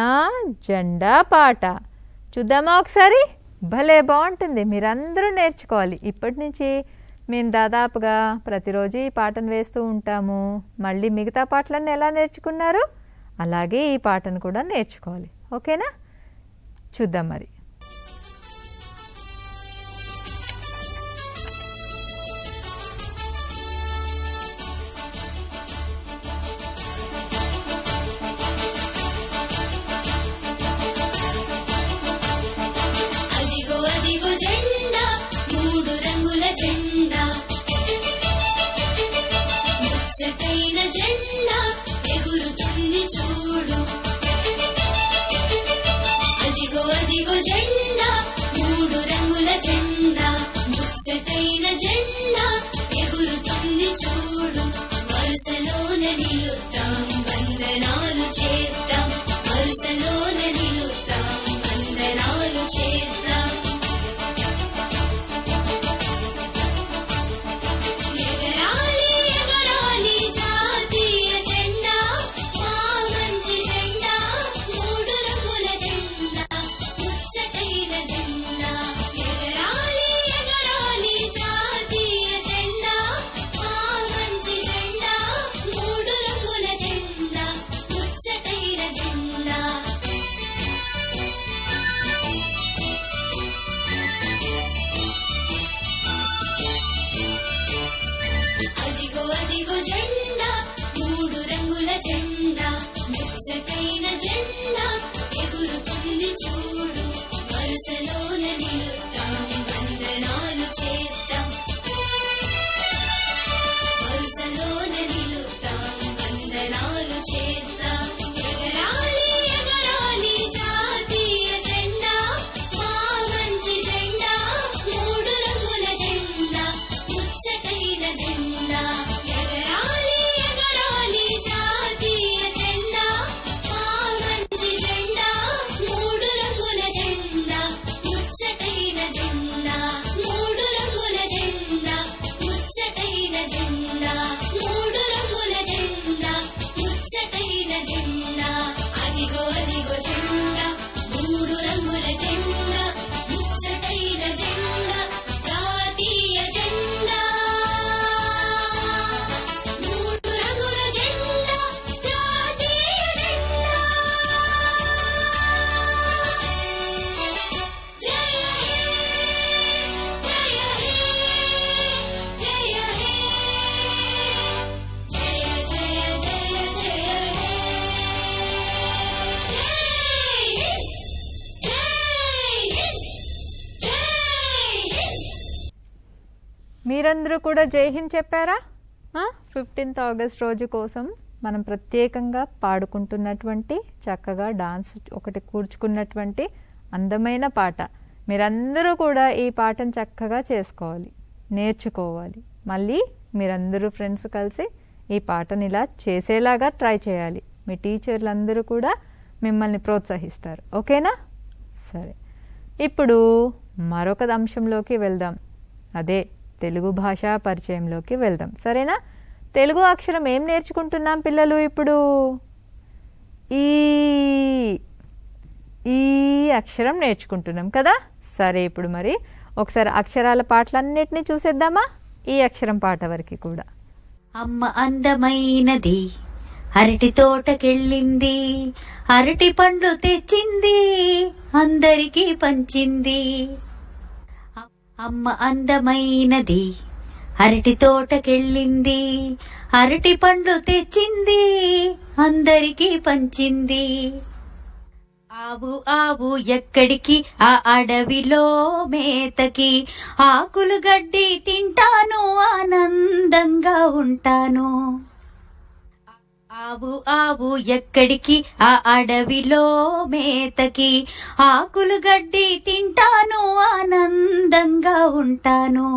జెండా పాట. చూద్దామా ఒకసారి? భలే బాగుంటుంది, మీరందరూ నేర్చుకోవాలి. ఇప్పటి నుంచి మేము దాదాపుగా ప్రతిరోజు ఈ పాటను వేస్తూ ఉంటాము. మళ్ళీ మిగతా పాటలన్నీ ఎలా నేర్చుకున్నారు అలాగే ఈ పాటను కూడా నేర్చుకోవాలి. ఓకేనా? చూద్దాం మరి. మీరందరూ కూడా జై హింద్ చెప్పారా? 15th ఆగస్ట్ రోజు కోసం మనం ప్రత్యేకంగా పాడుకుంటున్నటువంటి, చక్కగా డాన్స్ ఒకటి కూర్చుకున్నటువంటి అందమైన పాట. మీరందరూ కూడా ఈ పాటను చక్కగా చేసుకోవాలి, నేర్చుకోవాలి. మళ్ళీ మీరందరూ ఫ్రెండ్స్ కలిసి ఈ పాటను ఇలా చేసేలాగా ట్రై చేయాలి. మీ టీచర్లందరూ కూడా మిమ్మల్ని ప్రోత్సహిస్తారు. ఓకేనా? సరే, ఇప్పుడు మరొక అంశంలోకి వెళ్దాం. అదే తెలుగు భాషా పరిచయంలోకి వెళ్దాం. సరేనా? తెలుగు అక్షరం ఏం నేర్చుకుంటున్నాం పిల్లలు? ఇప్పుడు ఈ అక్షరం నేర్చుకుంటున్నాం కదా. సరే, ఇప్పుడు మరి ఒకసారి అక్షరాల పాటలన్నిటినీ చూసేద్దామా? ఈ అక్షరం పాట వరకు కూడా. అమ్మ అందమైనది, అరటి తోటకెళ్ళింది, అరటి పండ్లు తెచ్చింది, అందరికీ పంచింది. అమ్మ అందమైనది, అరటి తోటకెళ్ళింది, అరటి పండ్లు తెచ్చింది, అందరికీ పంచింది. ఆవు ఆవు ఎక్కడికి, ఆ అడవిలో మేతకి, ఆకులు గడ్డి తింటాను, ఆనందంగా ఉంటాను. ఆవు ఆవు ఎక్కడికి, ఆ అడవిలో మేతకి, ఆకులు గడ్డి తింటాను, ఆనందంగా ఉంటాను.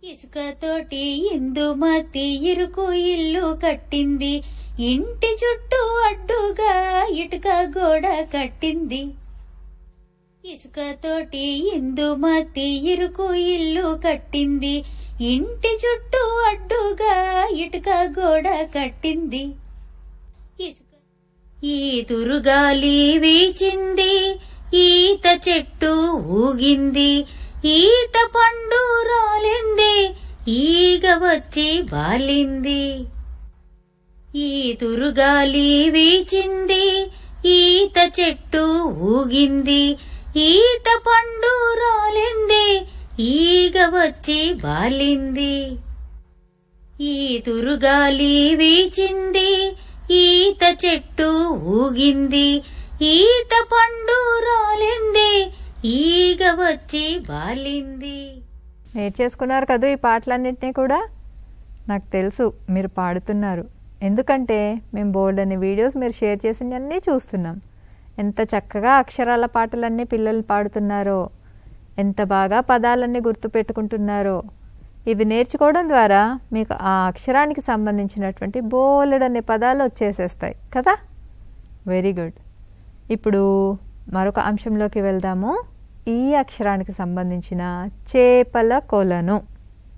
ఇసుకతోటి ఇందుమతి ఇరుకు ఇల్లు కట్టింది, ఇంటి చుట్టూ అడ్డుగా ఇటుక గోడ కట్టింది. ఇసుకతోటి ఇందుమతి ఇరుకు ఇల్లు కట్టింది, ఇంటి చుట్టూ అడ్డుగా ఇటుక గోడ కట్టింది. ఈదురుగాలి వీచింది, ఈత చెట్టు ఊగింది, ఈత పండు రాలింది, ఈగ వచ్చి బాలింది. ఈదురుగాలి వీచింది, ఈత చెట్టు ఊగింది, ఈత పండు రాలింది, ఈగ వచ్చి బాలింది. ఈదురుగాలి వీచింది, ఈత చెట్టు ఊగింది, ఈత పండు రాలింది, ఈగ వచ్చి బాలింది. నేర్చేసుకున్నారు కదా ఈ పాటలన్నింటినీ కూడా. నాకు తెలుసు మీరు పాడుతున్నారు, ఎందుకంటే మేము బోల్డ్ అనే వీడియోస్ మీరు షేర్ చేసినవన్నీ చూస్తున్నాం. ఎంత చక్కగా అక్షరాల పాటలన్నీ పిల్లలు పాడుతున్నారో, ఎంత బాగా పదాలన్నీ గుర్తుపెట్టుకుంటున్నారో. ఇవి నేర్చుకోవడం ద్వారా మీకు ఆ అక్షరానికి సంబంధించినటువంటి బోల్డ్ అనే పదాలు వచ్చేసేస్తాయి కదా. Very good. ఇప్పుడు మరొక అంశంలోకి వెళ్దాము. ఈ అక్షరానికి సంబంధించిన చేపల కొలను.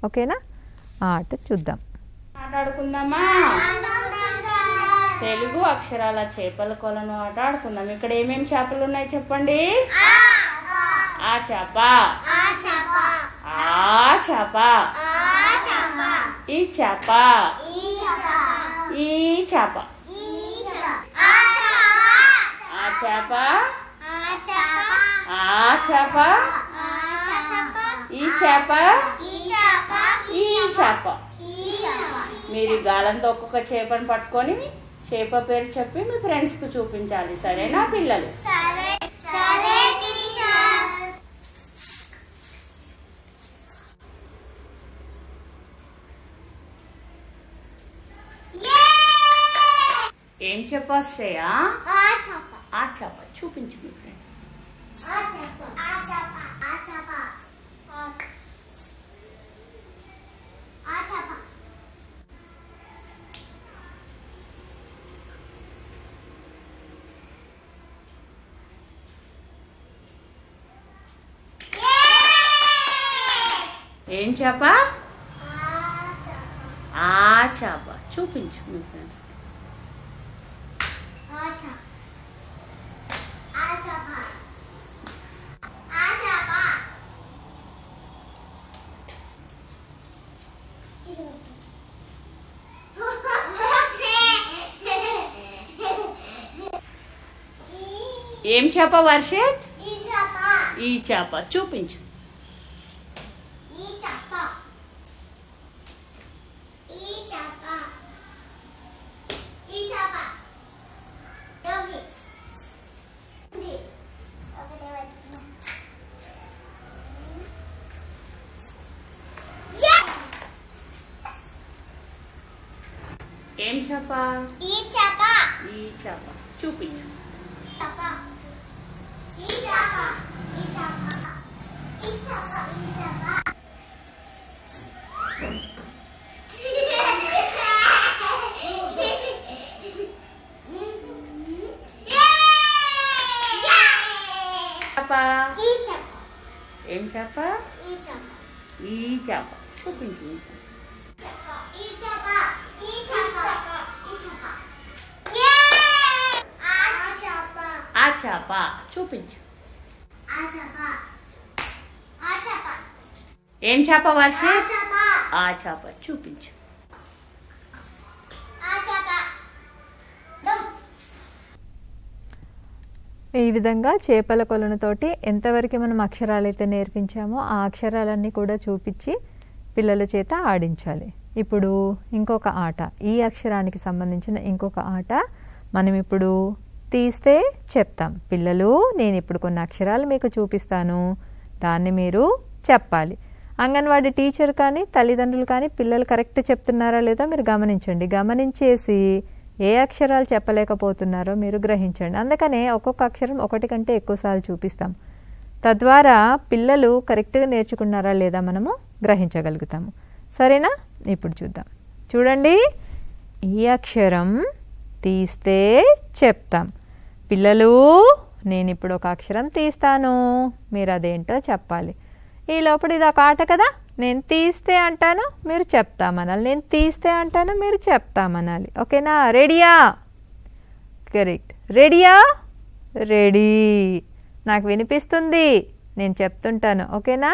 ఓకేనా? ఆ ఆట చూద్దాం. ఆడుకుందామా? తెలుగు అక్షరాల చేపల కొలను ఆట ఆడుకుందాం. ఇక్కడ ఏమేమి చేపలు ఉన్నాయి చెప్పండి. ఆ చేప, ఆ చేప, ఈ చేప, ఈ చేప, ఆ చేప, ఆ చేప, ఈ చేప, ఈ చేప. మీరు గాలంతో ఒక్కొక్క చేపను పట్టుకొని చేప పేరు చెప్పి మీ ఫ్రెండ్స్ కు చూపించాలి. సరేనా పిల్లలు? ఏం చెప్పా శ్రేయ? ఆ చేప చూపించు మీ ఫ్రెండ్స్. ఏం చేప? ఆ చేప చూపించు మీ ఫ్రెండ్స్. ఏం చేప వర్షిత్? ఈ చేప చూపించు. ఏం చేప? ఈ చేప చూపించు. ఏం చేప? ఈ చేప చూపించు. ఆ చేప చూపించు. ఏం చేప వర్షిత్? ఆ చేప చూపించు. ఈ విధంగా చేపల కొలనుతోటి ఎంతవరకు మనం అక్షరాలైతే నేర్పించామో ఆ అక్షరాలన్నీ కూడా చూపించి పిల్లల చేత ఆడించాలి. ఇప్పుడు ఇంకొక ఆట, ఈ అక్షరానికి సంబంధించిన ఇంకొక ఆట మనం ఇప్పుడు తీస్తే చెప్తాం. పిల్లలు, నేను ఇప్పుడు కొన్ని అక్షరాలు మీకు చూపిస్తాను, దాన్ని మీరు చెప్పాలి. అంగన్వాడీ టీచర్ కానీ తల్లిదండ్రులు కానీ పిల్లలు కరెక్ట్ చెప్తున్నారా లేదో మీరు గమనించండి. గమనించేసి ఏ అక్షరాలు చెప్పలేకపోతున్నారో మీరు గ్రహించండి. అందుకనే ఒక్కొక్క అక్షరం ఒకటి కంటే ఎక్కువసార్లు చూపిస్తాం. తద్వారా పిల్లలు కరెక్ట్గా నేర్చుకున్నారా లేదా మనము గ్రహించగలుగుతాము. సరేనా? ఇప్పుడు చూద్దాం. చూడండి, ఈ అక్షరం తీస్తే చెప్తాం. పిల్లలు, నేను ఇప్పుడు ఒక అక్షరం తీస్తాను, మీరు అదేంటో చెప్పాలి. ఈ లోపల ఇది ఒక ఆట కదా. నేను తీస్తే అంటాను, మీరు చెప్తామనాలి. నేను తీస్తే అంటాను, మీరు చెప్తామనాలి. ఓకేనా? రెడీయా? కరెక్ట్. రెడీయా? రెడీ. నాకు వినిపిస్తుంది, నేను చెప్తుంటాను. ఓకేనా?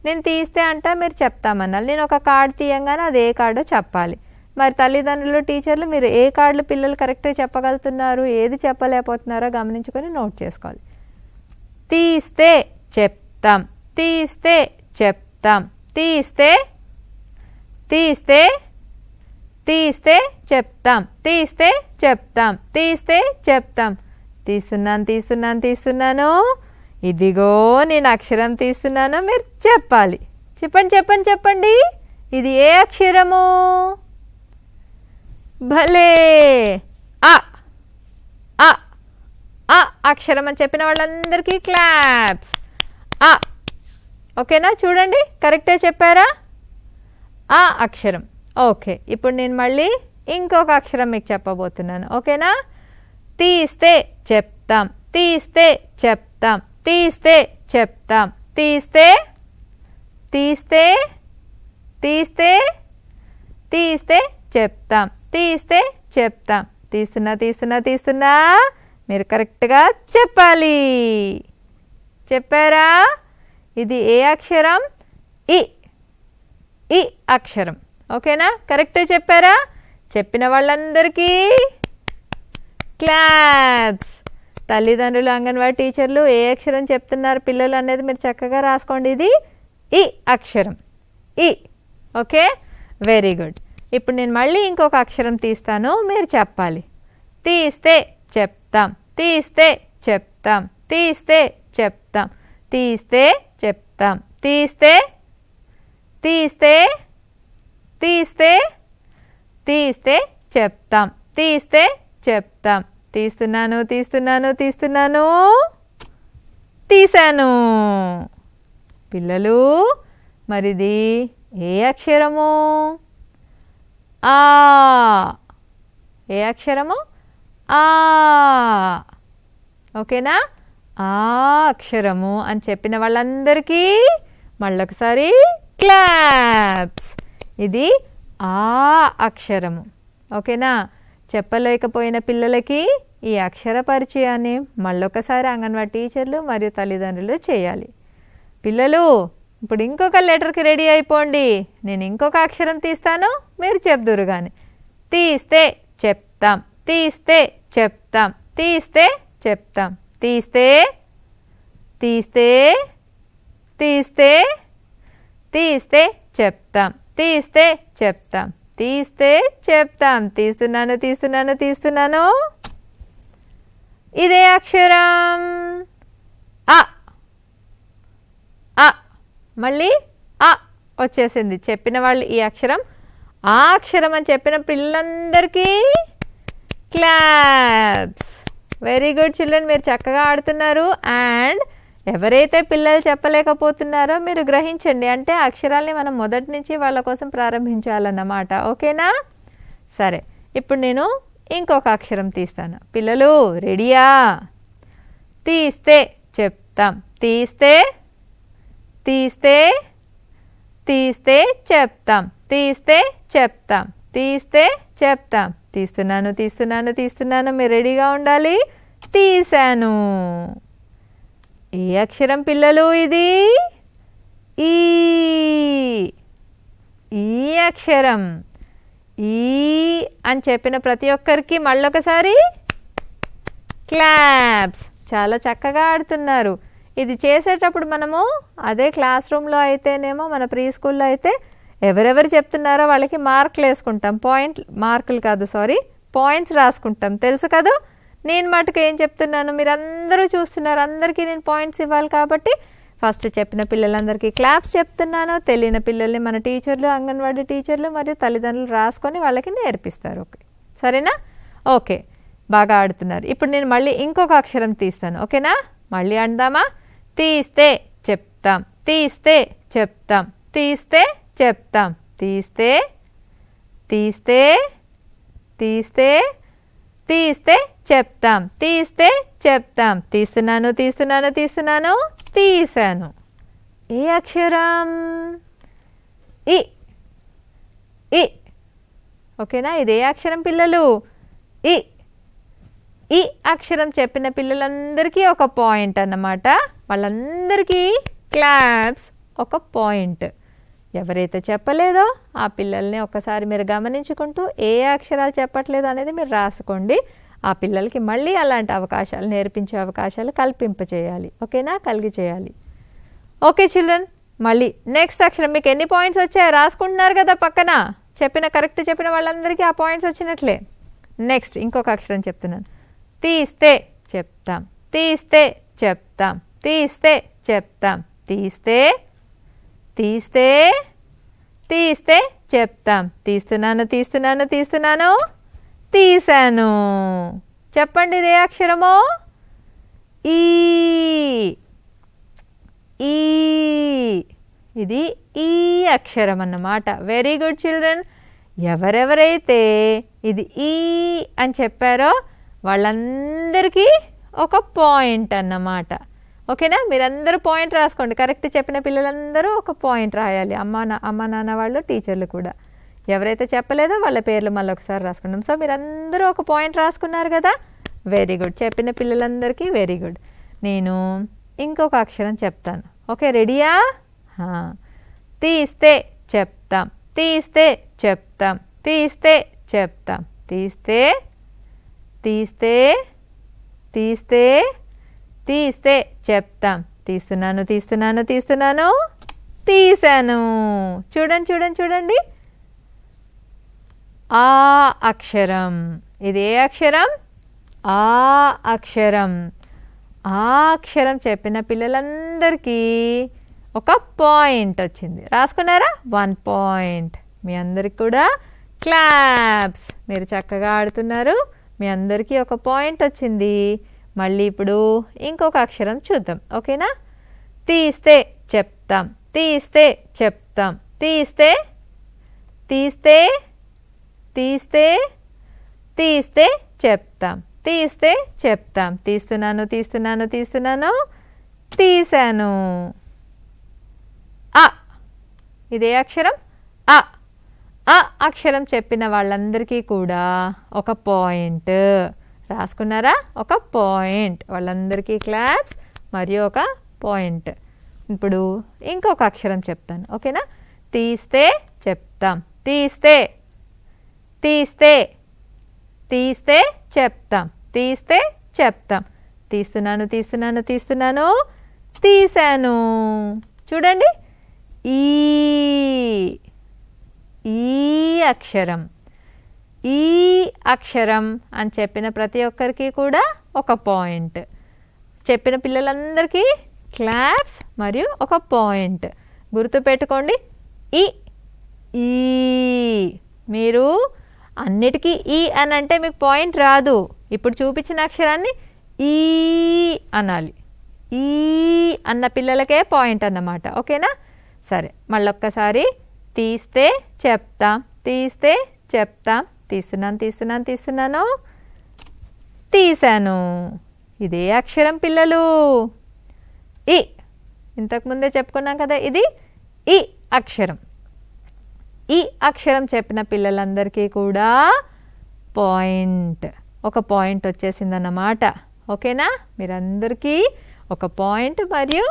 నేను తీస్తే అంటా, మీరు చెప్తామనాలి. నేను ఒక కార్డు తీయంగానే అది ఏ కార్డో చెప్పాలి. మరి తల్లిదండ్రులు టీచర్లు మీరు ఏ కార్డులు పిల్లలు కరెక్ట్గా చెప్పగలుగుతున్నారు, ఏది చెప్పలేకపోతున్నారో గమనించుకొని నోట్ చేసుకోవాలి. తీస్తే చెప్తాం, తీస్తే చెప్తాం, తీస్తే తీస్తే తీస్తే చెప్తాం, తీస్తే చెప్తాం, తీస్తే చెప్తాం. తీస్తున్నాను తీస్తున్నాను తీస్తున్నాను, ఇదిగో నేను అక్షరం తీస్తున్నాను, మీరు చెప్పాలి. చెప్పండి చెప్పండి చెప్పండి, ఇది ఏ అక్షరము? భలే, అ అ అ అక్షరం అని చెప్పిన వాళ్ళందరికీ క్లాప్స్. అ ఓకేనా? చూడండి కరెక్టే చెప్పారా? ఆ అక్షరం. ఓకే, ఇప్పుడు నేను మళ్ళీ ఇంకొక అక్షరం మీకు చెప్పబోతున్నాను. ఓకేనా? తీస్తే చెప్తాం, తీస్తే చెప్తాం, తీస్తే చెప్తాం, తీస్తే తీస్తే తీస్తే తీస్తే చెప్తాం, తీస్తే చెప్తాం. తీస్తున్నా తీస్తున్నా తీస్తున్నా, మీరు కరెక్ట్గా చెప్పాలి. చెప్పారా? ఇది ఏ అక్షరం? ఇ ఈ అక్షరం. ఓకేనా? కరెక్ట్గా చెప్పారా? చెప్పిన వాళ్ళందరికీ క్లాప్స్. తల్లిదండ్రులు, అంగన్వాడీ టీచర్లు ఏ అక్షరం చెప్తున్నారు పిల్లలు అనేది మీరు చక్కగా రాసుకోండి. ఇది ఈ అక్షరం, ఈ. Okay, very good. ఇప్పుడు నేను మళ్ళీ ఇంకొక అక్షరం తీస్తాను, మీరు చెప్పాలి. తీస్తే చెప్తాం, తీస్తే చెప్తాం, తీస్తే చెప్తాం, తీస్తే చెప్తాం, తీస్తే తీస్తే తీస్తే తీస్తే చెప్తాం, తీస్తే చెప్తాం. తీస్తున్నాను తీస్తున్నాను తీస్తున్నాను, తీశాను. పిల్లలు, మరిది ఏ అక్షరము? ఆ. ఏ అక్షరము? ఆ. ఓకేనా? ఆ అక్షరము అని చెప్పిన వాళ్ళందరికీ మళ్ళొకసారి క్లాప్స్. ఇది ఆ అక్షరము. ఓకేనా? చెప్పలేకపోయిన పిల్లలకి ఈ అక్షర పరిచయాన్ని మళ్ళొకసారి అంగన్వాడీ టీచర్లు మరియు తల్లిదండ్రులు చేయాలి. పిల్లలు, ఇప్పుడు ఇంకొక లెటర్కి రెడీ అయిపోండి. నేను ఇంకొక అక్షరం తీస్తాను, మీరు చెప్దురు కానీ. తీస్తే చెప్తాం, తీస్తే చెప్తాం, తీస్తే చెప్తాం, తీస్తే తీస్తే తీస్తే తీస్తే చెప్తాం, తీస్తే చెప్తాం, తీస్తే చెప్తాం. తీస్తున్నాను తీస్తున్నాను తీస్తున్నాను, ఇదే అక్షరం అ. అ మళ్ళీ అ వచ్చేసింది. చెప్పిన వాళ్ళు ఈ అక్షరం ఆ అక్షరం అని చెప్పిన పిల్లలందరికీ క్లాప్స్. వెరీ గుడ్ చిల్డ్రన్, మీరు చక్కగా ఆడుతున్నారు. అండ్ ఎవరైతే పిల్లలు చెప్పలేకపోతున్నారో మీరు గ్రహించండి, అంటే అక్షరాల్ని మనం మొదటి నుంచి వాళ్ళ కోసం ప్రారంభించాలన్నమాట. ఓకేనా? సరే, ఇప్పుడు నేను ఇంకొక అక్షరం తీస్తాను. పిల్లలు రెడీయా? తీస్తే చెప్తాం, తీస్తే తీస్తే తీస్తే చెప్తాం, తీస్తే చెప్తాం, తీస్తే చెప్తాం. తీస్తున్నాను తీస్తున్నాను తీస్తున్నాను, మీరు రెడీగా ఉండాలి. తీశాను. ఏ అక్షరం పిల్లలు? ఇది ఈ. ఈ అక్షరం. ఈ అని చెప్పిన ప్రతి ఒక్కరికి మళ్ళొకసారి క్లాప్స్. చాలా చక్కగా ఆడుతున్నారు. ఇది చేసేటప్పుడు మనము అదే క్లాస్ రూమ్లో అయితేనేమో, మన ప్రీ స్కూల్లో అయితే ఎవరెవరు చెప్తున్నారో వాళ్ళకి మార్కులు వేసుకుంటాం. పాయింట్స్ రాసుకుంటాం. తెలుసు కదా? నేను మటుకు ఏం చెప్తున్నాను, మీరు అందరూ చూస్తున్నారు, అందరికీ నేను పాయింట్స్ ఇవ్వాలి. కాబట్టి ఫస్ట్ చెప్పిన పిల్లలందరికీ క్లాప్స్ చెప్తున్నాను. తెలియని పిల్లల్ని మన టీచర్లు, అంగన్వాడీ టీచర్లు మరియు తల్లిదండ్రులు రాసుకొని వాళ్ళకి నేర్పిస్తారు. ఓకే, సరేనా? ఓకే, బాగా ఆడుతున్నారు. ఇప్పుడు నేను మళ్ళీ ఇంకొక అక్షరం తీస్తాను. ఓకేనా? మళ్ళీ అందామా? తీస్తే చెప్తాం, తీస్తే చెప్తాం, తీస్తే చెప్తాం, తీస్తే తీస్తే తీస్తే తీస్తే చెప్తాం, తీస్తే చెప్తాం. తీస్తున్నాను తీస్తున్నాను తీస్తున్నాను, తీశాను. ఏ అక్షరం? ఇ. ఇ. ఓకేనా? ఇదే అక్షరం పిల్లలు. ఇ. ఈ అక్షరం చెప్పిన పిల్లలందరికీ ఒక పాయింట్ అన్నమాట. వాళ్ళందరికీ క్లాప్స్, ఒక పాయింట్. ఎవరైతే చెప్పలేదో ఆ పిల్లల్ని ఒక్కసారి మీరు గమనించుకుంటూ ఏ అక్షరాలు చెప్పట్లేదు అనేది మీరు రాసుకోండి. ఆ పిల్లలకి మళ్ళీ అలాంటి అవకాశాలు నేర్పించే అవకాశాలు కల్పింపచేయాలి. ఓకేనా, కలిగి చేయాలి. ఓకే చిల్డ్రన్, మళ్ళీ నెక్స్ట్ అక్షరం. మీకు ఎన్ని పాయింట్స్ వచ్చాయో రాసుకుంటున్నారు కదా పక్కన. కరెక్ట్ చెప్పిన వాళ్ళందరికీ ఆ పాయింట్స్ వచ్చినట్లే. నెక్స్ట్ ఇంకొక అక్షరం చెప్తున్నాను. తీస్తే చెప్తాం, తీస్తే చెప్తాం, తీస్తే చెప్తాం, తీస్తే తీస్తే తీస్తే చెప్తాం. తీస్తున్నాను తీస్తున్నాను తీస్తున్నాను, తీశాను. చెప్పండి ఇదే అక్షరమో? ఈ. ఈ. ఇది ఈ అక్షరం అన్నమాట. Very good children. ఎవరెవరైతే ఇది ఈ అని చెప్పారో వాళ్ళందరికీ ఒక పాయింట్ అన్నమాట. ఓకేనా, మీరందరూ పాయింట్ రాసుకోండి. కరెక్ట్ చెప్పిన పిల్లలందరూ ఒక పాయింట్ రాయాలి. అమ్మ నాన్న వాళ్ళు, టీచర్లు కూడా. ఎవరైతే చెప్పలేదో వాళ్ళ పేర్లు మళ్ళీ ఒకసారి రాసుకున్నాం. సో మీరందరూ ఒక పాయింట్ రాసుకున్నారు కదా, వెరీ గుడ్. చెప్పిన పిల్లలందరికీ వెరీ గుడ్. నేను ఇంకొక అక్షరం చెప్తాను. ఓకే, రెడీయా? తీస్తే చెప్తాం, తీస్తే చెప్తాం, తీస్తే చెప్తాం, తీస్తే తీస్తే తీస్తే తీస్తే చెప్తాం. తీస్తున్నాను తీస్తున్నాను తీస్తున్నాను, తీశాను. చూడండి చూడండి చూడండి, ఆ అక్షరం. ఇది ఏ అక్షరం? ఆ అక్షరం. ఆ అక్షరం చెప్పిన పిల్లలందరికీ ఒక పాయింట్ వచ్చింది. రాసుకున్నారా? 1 పాయింట్. మీ అందరికి కూడా క్లాప్స్. మీరు చక్కగా ఆడుతున్నారు. మీ అందరికీ ఒక పాయింట్ వచ్చింది. మళ్ళీ ఇప్పుడు ఇంకొక అక్షరం చూద్దాం. ఓకేనా? తీస్తే చెప్తాం, తీస్తే చెప్తాం, తీస్తే తీస్తే తీస్తే తీస్తే చెప్తాం, తీస్తే చెప్తాం. తీస్తున్నాను తీస్తున్నాను తీస్తున్నాను, తీశాను. అ. ఇదే అక్షరం అ. ఆ అక్షరం చెప్పిన వాళ్ళందరికీ కూడా ఒక పాయింట్. రాసుకున్నారా? ఒక పాయింట్. వాళ్ళందరికీ క్లాప్స్ మరియు ఒక పాయింట్. ఇప్పుడు ఇంకొక అక్షరం చెప్తాను. ఓకేనా? తీస్తే చెప్తాం, తీస్తే తీస్తే తీస్తే చెప్తాం, తీస్తే చెప్తాం. తీస్తున్నాను తీస్తున్నాను తీస్తున్నాను, తీశాను. చూడండి, ఈ. ఈ అక్షరం. ఈ అక్షరం అని చెప్పిన ప్రతి ఒక్కరికి కూడా ఒక పాయింట్. చెప్పిన పిల్లలందరికీ క్లాప్స్ మరియు ఒక పాయింట్. గుర్తుపెట్టుకోండి, ఈ. ఈ. మీరు అన్నిటికీ ఈ అని అంటే మీకు పాయింట్ రాదు. ఇప్పుడు చూపించిన అక్షరాన్ని ఈ అనాలి. ఈ అన్న పిల్లలకే పాయింట్ అన్నమాట. ఓకేనా? సరే, మళ్ళొక్కసారి. తీస్తే చెప్తాం, తీస్తే చెప్తాం, తీస్తున్నాను తీస్తున్నాను తీస్తున్నాను, తీశాను. ఇదే అక్షరం పిల్లలు, ఈ. ఇంతకుముందే చెప్పుకున్నాం కదా, ఇది ఈ అక్షరం. ఈ అక్షరం చెప్పిన పిల్లలందరికీ కూడా పాయింట్, ఒక పాయింట్ వచ్చేసిందన్నమాట. ఓకేనా? మీరందరికీ ఒక పాయింట్ మరియు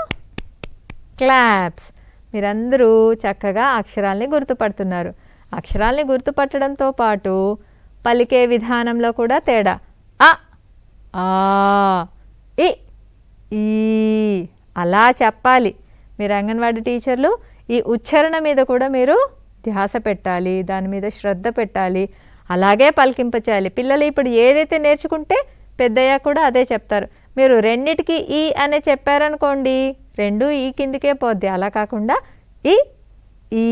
క్లాప్స్. మీరందరూ చక్కగా అక్షరాల్ని గుర్తుపడుతున్నారు. అక్షరాల్ని గుర్తుపట్టడంతో పాటు పలికే విధానంలో కూడా తేడా. అ, ఆ, ఇ, ఈ అలా చెప్పాలి. మీరు అంగన్వాడీ టీచర్లు ఈ ఉచ్చారణ మీద కూడా మీరు ధ్యాస పెట్టాలి, దాని మీద శ్రద్ధ పెట్టాలి, అలాగే పలికింపచేయాలి. పిల్లలు ఇప్పుడు ఏదైతే నేర్చుకుంటే పెద్దయ్యా కూడా అదే చెప్తారు. మీరు రెండిటికి ఈ అనే చెప్పారనుకోండి, రెండు ఈ కిందికే పోద్ది. అలా కాకుండా ఈ, ఈ,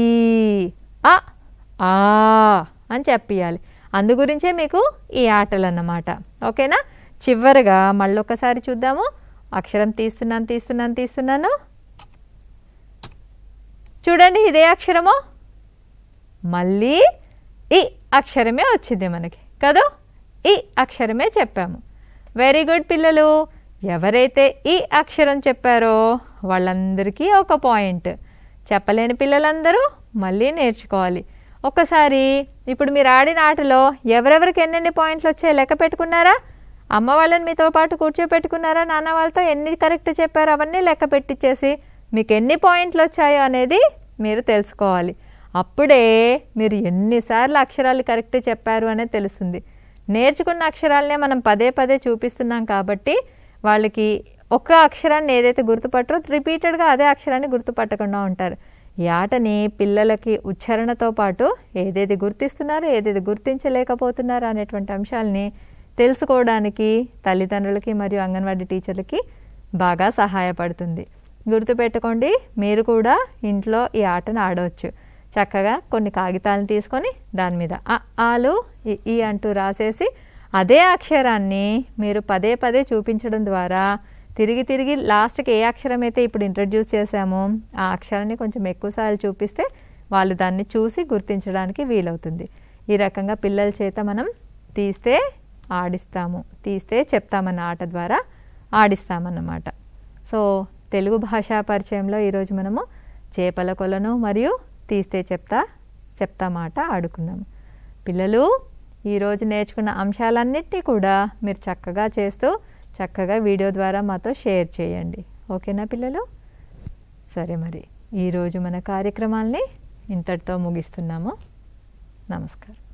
అ, ఆ అని చెప్పియాలి. అందు గురించే మీకు ఈ ఆటలు అన్నమాట. ఓకేనా? చివరిగా మళ్ళీ ఒకసారి చూద్దాము. అక్షరం తీస్తున్నాను తీస్తున్నాను తీస్తున్నాను, చూడండి, ఇదే అక్షరము. మళ్ళీ ఈ అక్షరమే వచ్చింది మనకి కదా, ఈ అక్షరమే చెప్పాము. వెరీ గుడ్ పిల్లలు. ఎవరైతే ఈ అక్షరం చెప్పారో వాళ్ళందరికీ ఒక పాయింట్. చెప్పలేని పిల్లలందరూ మళ్ళీ నేర్చుకోవాలి. ఒకసారి ఇప్పుడు మీరు ఆడిన ఆటలో ఎవరెవరికి ఎన్నెన్ని పాయింట్లు వచ్చాయో లెక్క పెట్టుకున్నారా? అమ్మ వాళ్ళని మీతో పాటు కూర్చోపెట్టుకున్నారా? నాన్న వాళ్ళతో ఎన్ని కరెక్ట్ చెప్పారో అవన్నీ లెక్క పెట్టించేసి మీకు ఎన్ని పాయింట్లు వచ్చాయో అనేది మీరు తెలుసుకోవాలి. అప్పుడే మీరు ఎన్నిసార్లు అక్షరాలు కరెక్ట్ చెప్పారు అనేది తెలుస్తుంది. నేర్చుకున్న అక్షరాలనే మనం పదే పదే చూపిస్తున్నాం కాబట్టి వాళ్ళకి ఒక అక్షరాన్ని ఏదైతే గుర్తుపట్టరో రిపీటెడ్గా అదే అక్షరాన్ని గుర్తుపట్టకుండా ఉంటారు. ఈ ఆటని పిల్లలకి ఉచ్చారణతో పాటు ఏదేది గుర్తిస్తున్నారు, ఏదేది గుర్తించలేకపోతున్నారు అనేటువంటి అంశాలని తెలుసుకోవడానికి తల్లిదండ్రులకి మరియు అంగన్వాడీ టీచర్లకి బాగా సహాయపడుతుంది. గుర్తుపెట్టుకోండి, మీరు కూడా ఇంట్లో ఈ ఆటను ఆడవచ్చు. చక్కగా కొన్ని కాగితాలను తీసుకొని దాని మీద ఆలు ఈ అంటూ రాసేసి అదే అక్షరాన్ని మీరు పదే పదే చూపించడం ద్వారా తిరిగి తిరిగి లాస్ట్కి ఏ అక్షరం అయితే ఇప్పుడు ఇంట్రడ్యూస్ చేశామో ఆ అక్షరాన్ని కొంచెం ఎక్కువసార్లు చూపిస్తే వాళ్ళు దాన్ని చూసి గుర్తించడానికి వీలవుతుంది. ఈ రకంగా పిల్లల చేత మనం తీస్తే ఆడిస్తాము, తీస్తే చెప్తామన్న ఆట ద్వారా ఆడిస్తామన్నమాట. సో తెలుగు భాషా పరిచయంలో ఈరోజు మనము చేపల కొలను మరియు తీస్తే చెప్తా మాట ఆడుకున్నాము. పిల్లలు ఈరోజు నేర్చుకున్న అంశాలన్నింటినీ కూడా మీరు చక్కగా చేస్తూ చక్కగా వీడియో ద్వారా మాతో షేర్ చేయండి. ఓకేనా పిల్లలు? సరే, మరి ఈరోజు మన కార్యక్రమాల్ని ఇంతటితో ముగిస్తున్నాము. నమస్కారం.